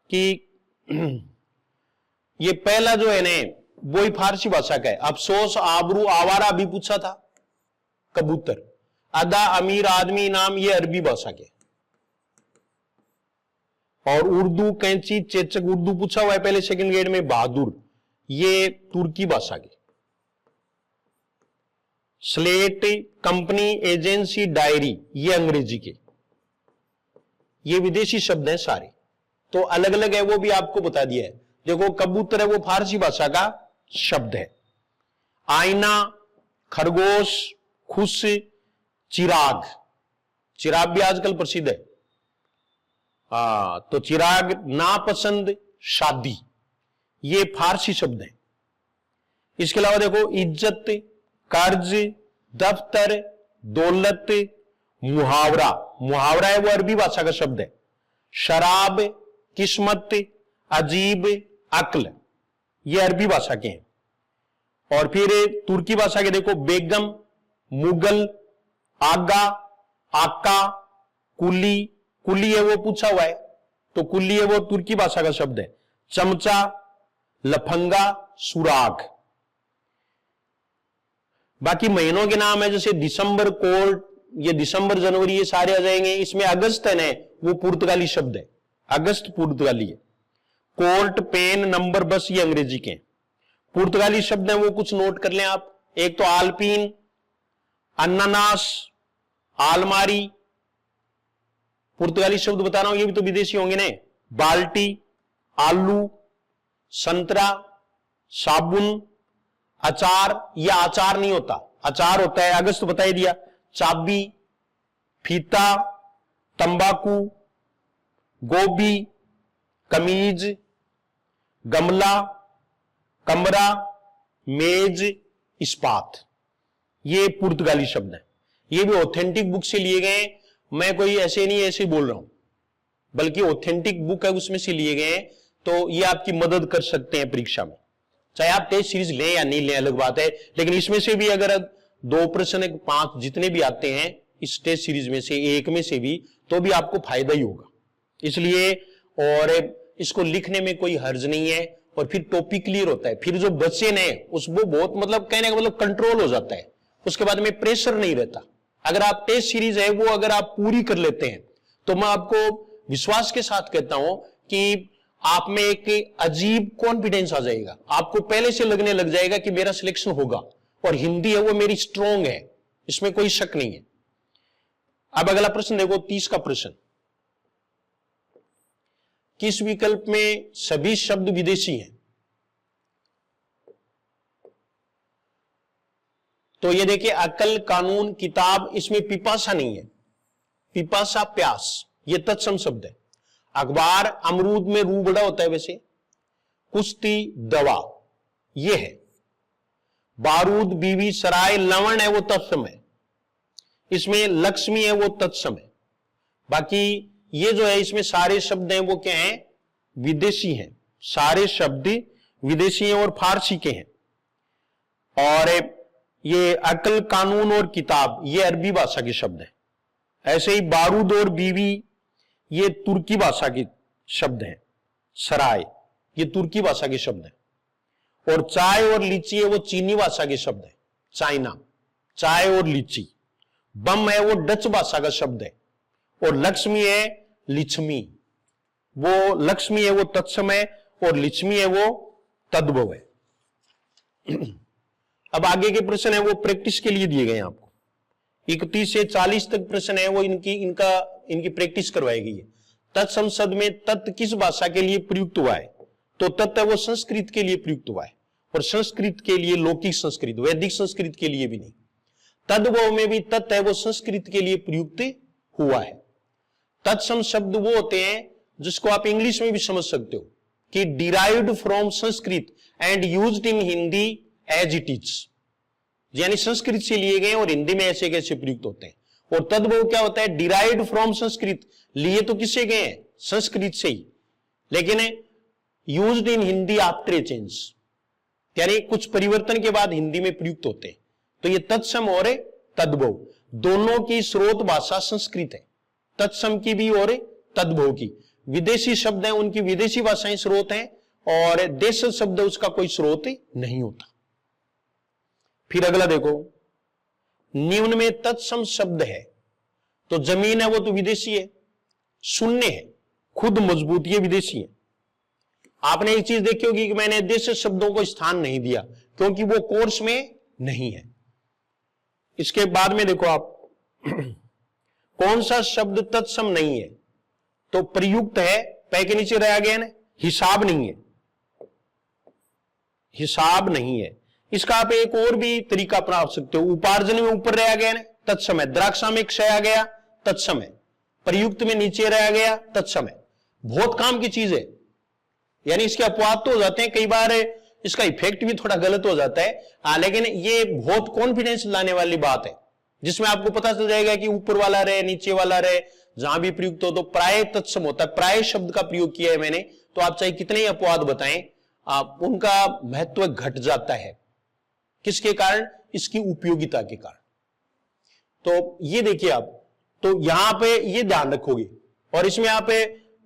कि ये पहला जो है ना वो ही फारसी भाषा का है। अफसोस, आबरू, आवारा भी पूछा था, कबूतर, अदा, अमीर, आदमी, इनाम, ये अरबी भाषा के। और उर्दू, कैंची, चेचक, उर्दू पूछा हुआ है पहले सेकंड ग्रेड में, बहादुर, ये तुर्की भाषा के। स्लेट, कंपनी, एजेंसी, डायरी, ये अंग्रेजी के। ये विदेशी शब्द हैं सारे, तो अलग अलग है वो भी आपको बता दिया है। देखो कबूतर है वो फारसी भाषा का शब्द है। आईना, खरगोश, खुश, चिराग, चिराग भी आजकल प्रसिद्ध है। तो चिराग, नापसंद, शादी, ये फारसी शब्द है। इसके अलावा देखो इज्जत, कर्ज, दफ्तर, दौलत, मुहावरा, मुहावरा है वो अरबी भाषा का शब्द है। शराब, किस्मत, अजीब, अक्ल, ये अरबी भाषा के हैं। और फिर तुर्की भाषा के देखो बेगम, मुगल, आगा, आका, कुली, कुली है वो पूछा हुआ है, तो कुली है वो तुर्की भाषा का शब्द है। चमचा, लफंगा, सुराग। बाकी महीनों के नाम है जैसे दिसंबर, कोल्ड, ये दिसंबर, जनवरी, ये सारे आ जाएंगे। इसमें अगस्त है ना वो पुर्तगाली शब्द है, अगस्त पुर्तगाली है। कोर्ट, पेन, नंबर, बस, ये अंग्रेजी के। पुर्तगाली शब्द है वो कुछ नोट कर लें आप। एक तो आल्पीन, अनानास, आलमारी, पुर्तगाली शब्द बता रहा हूं, ये भी तो विदेशी होंगे ने। बाल्टी, आलू, संतरा, साबुन, अचार, यह आचार नहीं होता, अचार होता है, अगस्त तो बता ही दिया। चाबी, फीता, तंबाकू, गोभी, कमीज, गमला, कमरा, मेज, इस्पात, ये पुर्तगाली शब्द है। ये भी ऑथेंटिक बुक से लिए गए, मैं कोई ऐसे नहीं ऐसे बोल रहा हूं, बल्कि ऑथेंटिक बुक है उसमें से लिए गए हैं, तो ये आपकी मदद कर सकते हैं परीक्षा में। चाहे आप टेस्ट सीरीज लें या नहीं लें अलग बात है, लेकिन इसमें से भी अगर 2 प्रश्न 5 जितने भी आते हैं इस टेस्ट सीरीज में से एक में से भी, तो भी आपको फायदा ही होगा। इसलिए और इसको लिखने में कोई हर्ज नहीं है, और फिर टॉपिक क्लियर होता है। फिर जो बच्चे ने उसको बहुत मतलब कहने का मतलब कंट्रोल हो जाता है, उसके बाद में प्रेशर नहीं रहता। अगर आप टेस्ट सीरीज है वो अगर आप पूरी कर लेते हैं, तो मैं आपको विश्वास के साथ कहता हूं कि आप में एक अजीब कॉन्फिडेंस आ जाएगा। आपको पहले से लगने लग जाएगा कि मेरा सिलेक्शन होगा, और हिंदी है वो मेरी स्ट्रॉन्ग है, इसमें कोई शक नहीं है। अब अगला प्रश्न देखो, 30 का प्रश्न। किस विकल्प में सभी शब्द विदेशी हैं? तो ये देखिए, अकल, कानून, किताब, इसमें पिपासा नहीं है। पिपासा प्यास, ये तत्सम शब्द है। अखबार, अमरूद में रू बड़ा होता है वैसे। कुश्ती, दवा, ये है। बारूद, बीवी, सराय, लवण है वो तत्सम है। इसमें लक्ष्मी है वो तत्सम है। बाकी ये जो है इसमें सारे शब्द हैं वो क्या हैं? विदेशी हैं। सारे शब्द विदेशी हैं और फारसी के हैं। और ये अकल, कानून और किताब ये अरबी भाषा के शब्द हैं। ऐसे ही बारूद और बीवी ये तुर्की भाषा के शब्द हैं। सराय ये तुर्की भाषा के शब्द हैं। और चाय और लीची है वो चीनी भाषा के शब्द है। चाइना, चाय और लीची। बम है वो डच भाषा का शब्द है। और लक्ष्मी है लिच्छमी, वो लक्ष्मी है वो तत्सम है, और लिच्छमी है वो तद्भव है। अब आगे के प्रश्न है वो प्रैक्टिस के लिए दिए गए हैं आपको। 31 से 40 तक प्रश्न है वो इनकी प्रैक्टिस करवाई गई है। तत्सम शब्द में तत् किस भाषा के लिए प्रयुक्त हुआ है? तो तत् है वो संस्कृत के लिए प्रयुक्त हुआ है, और संस्कृत के लिए लौकिक संस्कृत, वैदिक संस्कृत के लिए भी नहीं। तद्भव में भी तत् है वो संस्कृत के लिए प्रयुक्त हुआ है। तत्सम शब्द वो होते हैं जिसको आप इंग्लिश में भी समझ सकते हो कि derived from Sanskrit and used in Hindi as it is, यानी संस्कृत से लिए गए और हिंदी में ऐसे कैसे प्रयुक्त होते हैं। और तद्भव क्या होता है? डिराइव्ड फ्रॉम संस्कृत, लिए तो किससे गए हैं? संस्कृत से ही, लेकिन used in Hindi after a change, यानी कुछ परिवर्तन के बाद हिंदी में प्रयुक्त होते हैं। तो ये तत्सम और तद्भव दोनों की स्रोत भाषा संस्कृत है, तत्सम की भी और तद्भव की। विदेशी शब्द हैं उनकी विदेशी भाषाएं स्रोत हैं, और देश शब्द उसका कोई स्रोत नहीं होता। फिर अगला देखो, निम्न में तत्सम शब्द है, तो जमीन है वो तो विदेशी है। शून्य है, खुद मजबूत, ये विदेशी है। आपने एक चीज देखी होगी कि मैंने देश शब्दों को स्थान नहीं दिया क्योंकि वो कोर्स में नहीं है। इसके बाद में देखो आप कौन सा शब्द तत्सम नहीं है? तो प्रयुक्त है, पै के नीचे रह गया ना, हिसाब नहीं है, हिसाब नहीं है। इसका आप एक और भी तरीका अपना सकते हो। उपार्जन में ऊपर रह गया ना, तत्सम है। द्राक्षा में क्षय आ गया, तत्सम है। प्रयुक्त में नीचे रह गया, तत्सम है। बहुत काम की चीज है, यानी इसके अपवाद तो हो जाते हैं, कई बार इसका इफेक्ट भी थोड़ा गलत हो जाता है, लेकिन ये बहुत कॉन्फिडेंस लाने वाली बात है, जिसमें आपको पता चल जाएगा कि ऊपर वाला रहे, नीचे वाला रहे, जहां भी प्रयुक्त हो तो प्राय तत्सम होता है। प्राय शब्द का प्रयोग किया है मैंने, तो आप चाहे कितने ही अपवाद बताएं, उनका महत्व घट जाता है। किसके कारण? इसकी उपयोगिता के कारण। तो ये देखिए आप, तो यहां पे ये ध्यान रखोगे, और इसमें आप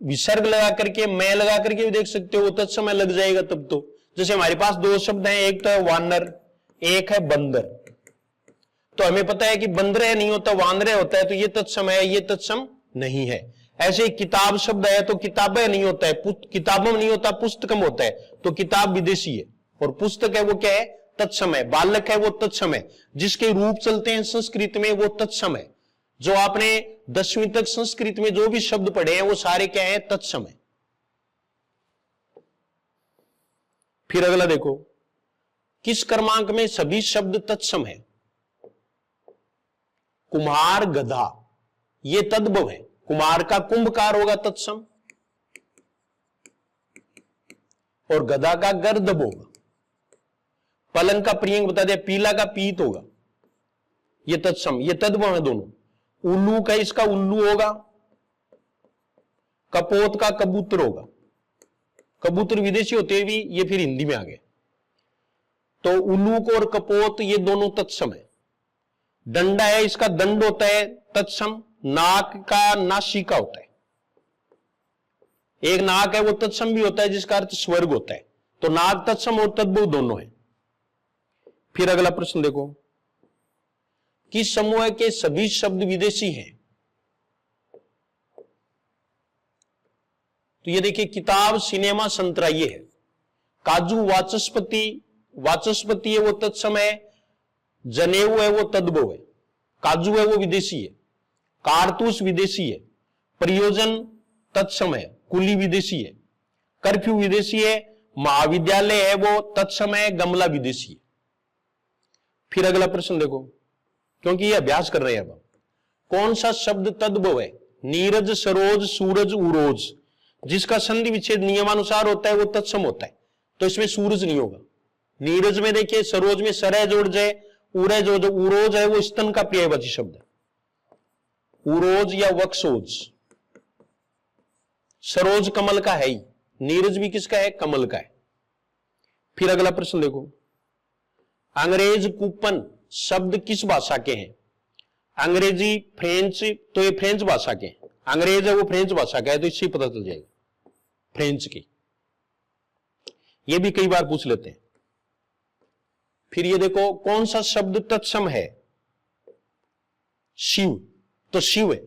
विसर्ग लगा करके, मैं लगा करके भी देख सकते हो, तत्समय लग जाएगा तब तो। जैसे हमारे पास 2 शब्द हैं, एक तो है वानर, एक है बंदर। तो हमें पता है कि बंदर नहीं होता, वानर होता है, तो ये तत्सम है, ये तत्सम नहीं है। ऐसे ही किताब शब्द है तो किताबें नहीं होता है, किताबम नहीं होता, पुस्तकम होता है, तो किताब विदेशी है, और पुस्तक है वो क्या है? तत्सम है। बालक है वो तत्सम है। जिसके रूप चलते हैं संस्कृत में वो तत्सम है। जो आपने 10वीं तक संस्कृत में जो भी शब्द पढ़े हैं वो सारे क्या है, तत्सम है। फिर अगला देखो, किस क्रमांक में सभी शब्द तत्सम है? कुम्हार गधा, ये तद्भव है। कुम्हार का कुंभकार होगा तत्सम, और गधा का गर्दभ होगा। पलंग का प्रियंग बता दिया, पीला का पीत होगा, ये तत्सम, ये तद्भव है दोनों। उल्लू का इसका उल्लू होगा, कपोत का कबूतर होगा। कबूतर विदेशी होते भी ये फिर हिंदी में आ गए। तो उल्लू को और कपोत ये दोनों तत्सम है। डंडा है, इसका दंड होता है तत्सम। नाक का नासिका होता है। एक नाक है वो तत्सम भी होता है, जिसका अर्थ स्वर्ग होता है। तो नाक तत्सम और तद्भव दोनों है। फिर अगला प्रश्न देखो, किस समूह के सभी शब्द विदेशी हैं? तो ये देखिए, किताब, सिनेमा, संतरा ये है। काजू वाचस्पति, वाचस्पति है वो तत्सम है। जनेऊ है वो तद्भव है। काजू है वो विदेशी है। कारतूस विदेशी है। प्रयोजन तत्सम है, कुली विदेशी है। कर्फ्यू विदेशी है। महाविद्यालय है वो तत्सम है, गमला विदेशी है। फिर अगला प्रश्न देखो, क्योंकि ये अभ्यास कर रहे हैं अब। कौन सा शब्द तद्भव है? नीरज, सरोज, सूरज, उरोज। जिसका संधि विच्छेद नियमानुसार होता है वो तत्सम होता है। तो इसमें सूरज नहीं होगा। नीरज में देखिए, सरोज में सरय जोड़ जाए, उरय जो उरोज है वो स्तन का पर्यायवाची शब्द है, उरोज या वक्षोज। सरोज कमल का है ही, नीरज भी किसका है? कमल का है। फिर अगला प्रश्न देखो, अंग्रेज कूपन शब्द किस भाषा के हैं? अंग्रेजी, फ्रेंच, तो ये फ्रेंच भाषा के हैं। अंग्रेज है वो फ्रेंच भाषा का है, तो इससे पता चल जाएगा फ्रेंच की। ये भी कई बार पूछ लेते हैं। फिर ये देखो, कौन सा शब्द तत्सम है? शिव, तो शिव है।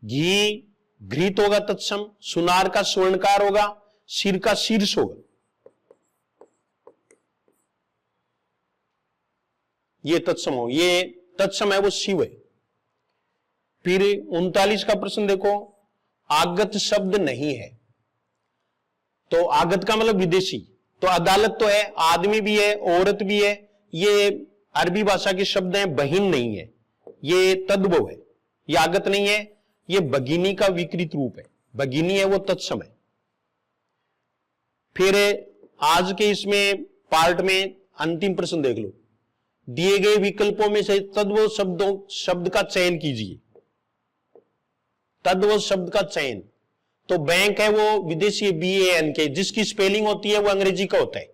घी, घृत होगा तत्सम। सुनार का स्वर्णकार होगा। सिर का शीर्ष होगा। ये तत्सम हो, ये तत्सम है वो शिव है। फिर 39 का प्रश्न देखो, आगत शब्द नहीं है। तो आगत का मतलब विदेशी। तो अदालत तो है, आदमी भी है, औरत भी है। ये अरबी भाषा के शब्द हैं, बहिन नहीं है, ये तद्भव है। ये आगत नहीं है, ये भगिनी का विकृत रूप है। भगिनी है वो तत्सम है। फिर आज के इसमें पार्ट में अंतिम प्रश्न देख लो, दिए गए विकल्पों में से तद्भव शब्द का चयन कीजिए। तद्भव शब्द का चयन, तो बैंक है वो विदेशी, BAN के, जिसकी स्पेलिंग होती है वो अंग्रेजी का होता है।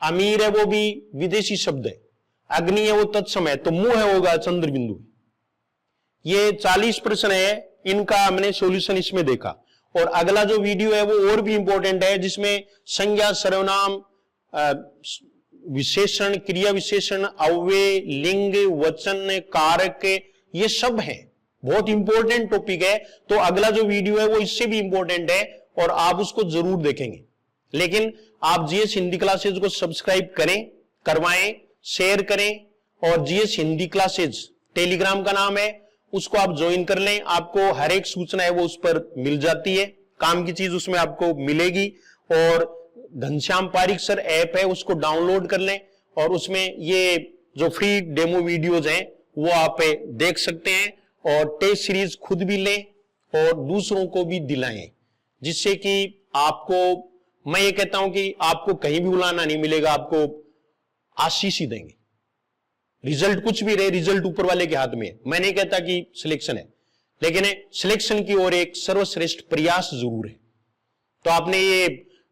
अमीर है वो भी विदेशी शब्द है। अग्नि है वो तत्सम है, तो मुंह है होगा चंद्र बिंदु। ये 40 प्रश्न है, इनका हमने सॉल्यूशन इसमें देखा। और अगला जो वीडियो है वो और भी इंपॉर्टेंट है, जिसमें संज्ञा, सर्वनाम, विशेषण, क्रिया विशेषण, अव्यय, लिंग, वचन, कारक, ये सब है। बहुत इंपॉर्टेंट टॉपिक है। तो अगला जो वीडियो है वो इससे भी इंपॉर्टेंट है और आप उसको जरूर देखेंगे। लेकिन आप GS हिंदी क्लासेज को सब्सक्राइब करें, करवाएं, शेयर करें। और GS हिंदी क्लासेज टेलीग्राम का नाम है, उसको आप ज्वाइन कर लें। आपको हर एक सूचना है वो उस पर मिल जाती है, काम की चीज उसमें आपको मिलेगी। और घनश्याम पारिक सर ऐप है, उसको डाउनलोड कर लें और उसमें ये जो फ्री डेमो वीडियोज हैं वो आप देख सकते हैं। और टेस्ट सीरीज खुद भी लें और दूसरों को भी दिलाएं, जिससे कि आपको, मैं ये कहता हूं कि आपको कहीं भी बुलाना नहीं मिलेगा, आपको आशीष ही देंगे। रिजल्ट कुछ भी रहे, रिजल्ट ऊपर वाले के हाथ में है। मैं नहीं कहता कि सिलेक्शन है, लेकिन सिलेक्शन की ओर एक सर्वश्रेष्ठ प्रयास जरूर है। तो आपने ये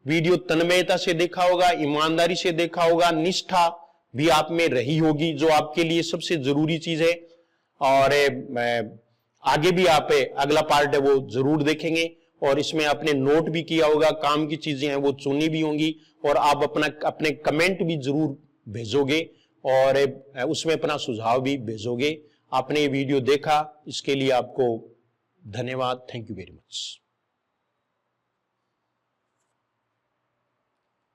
वीडियो तन्मयता से देखा होगा, ईमानदारी से देखा होगा, निष्ठा भी आप में रही होगी, जो आपके लिए सबसे जरूरी चीज है। और आगे भी आप अगला पार्ट है वो जरूर देखेंगे। और इसमें आपने नोट भी किया होगा, काम की चीजें हैं वो चुनी भी होंगी। और आप अपने कमेंट भी जरूर भेजोगे और उसमें अपना सुझाव भी भेजोगे। आपने ये वीडियो देखा, इसके लिए आपको धन्यवाद। Thank you very much.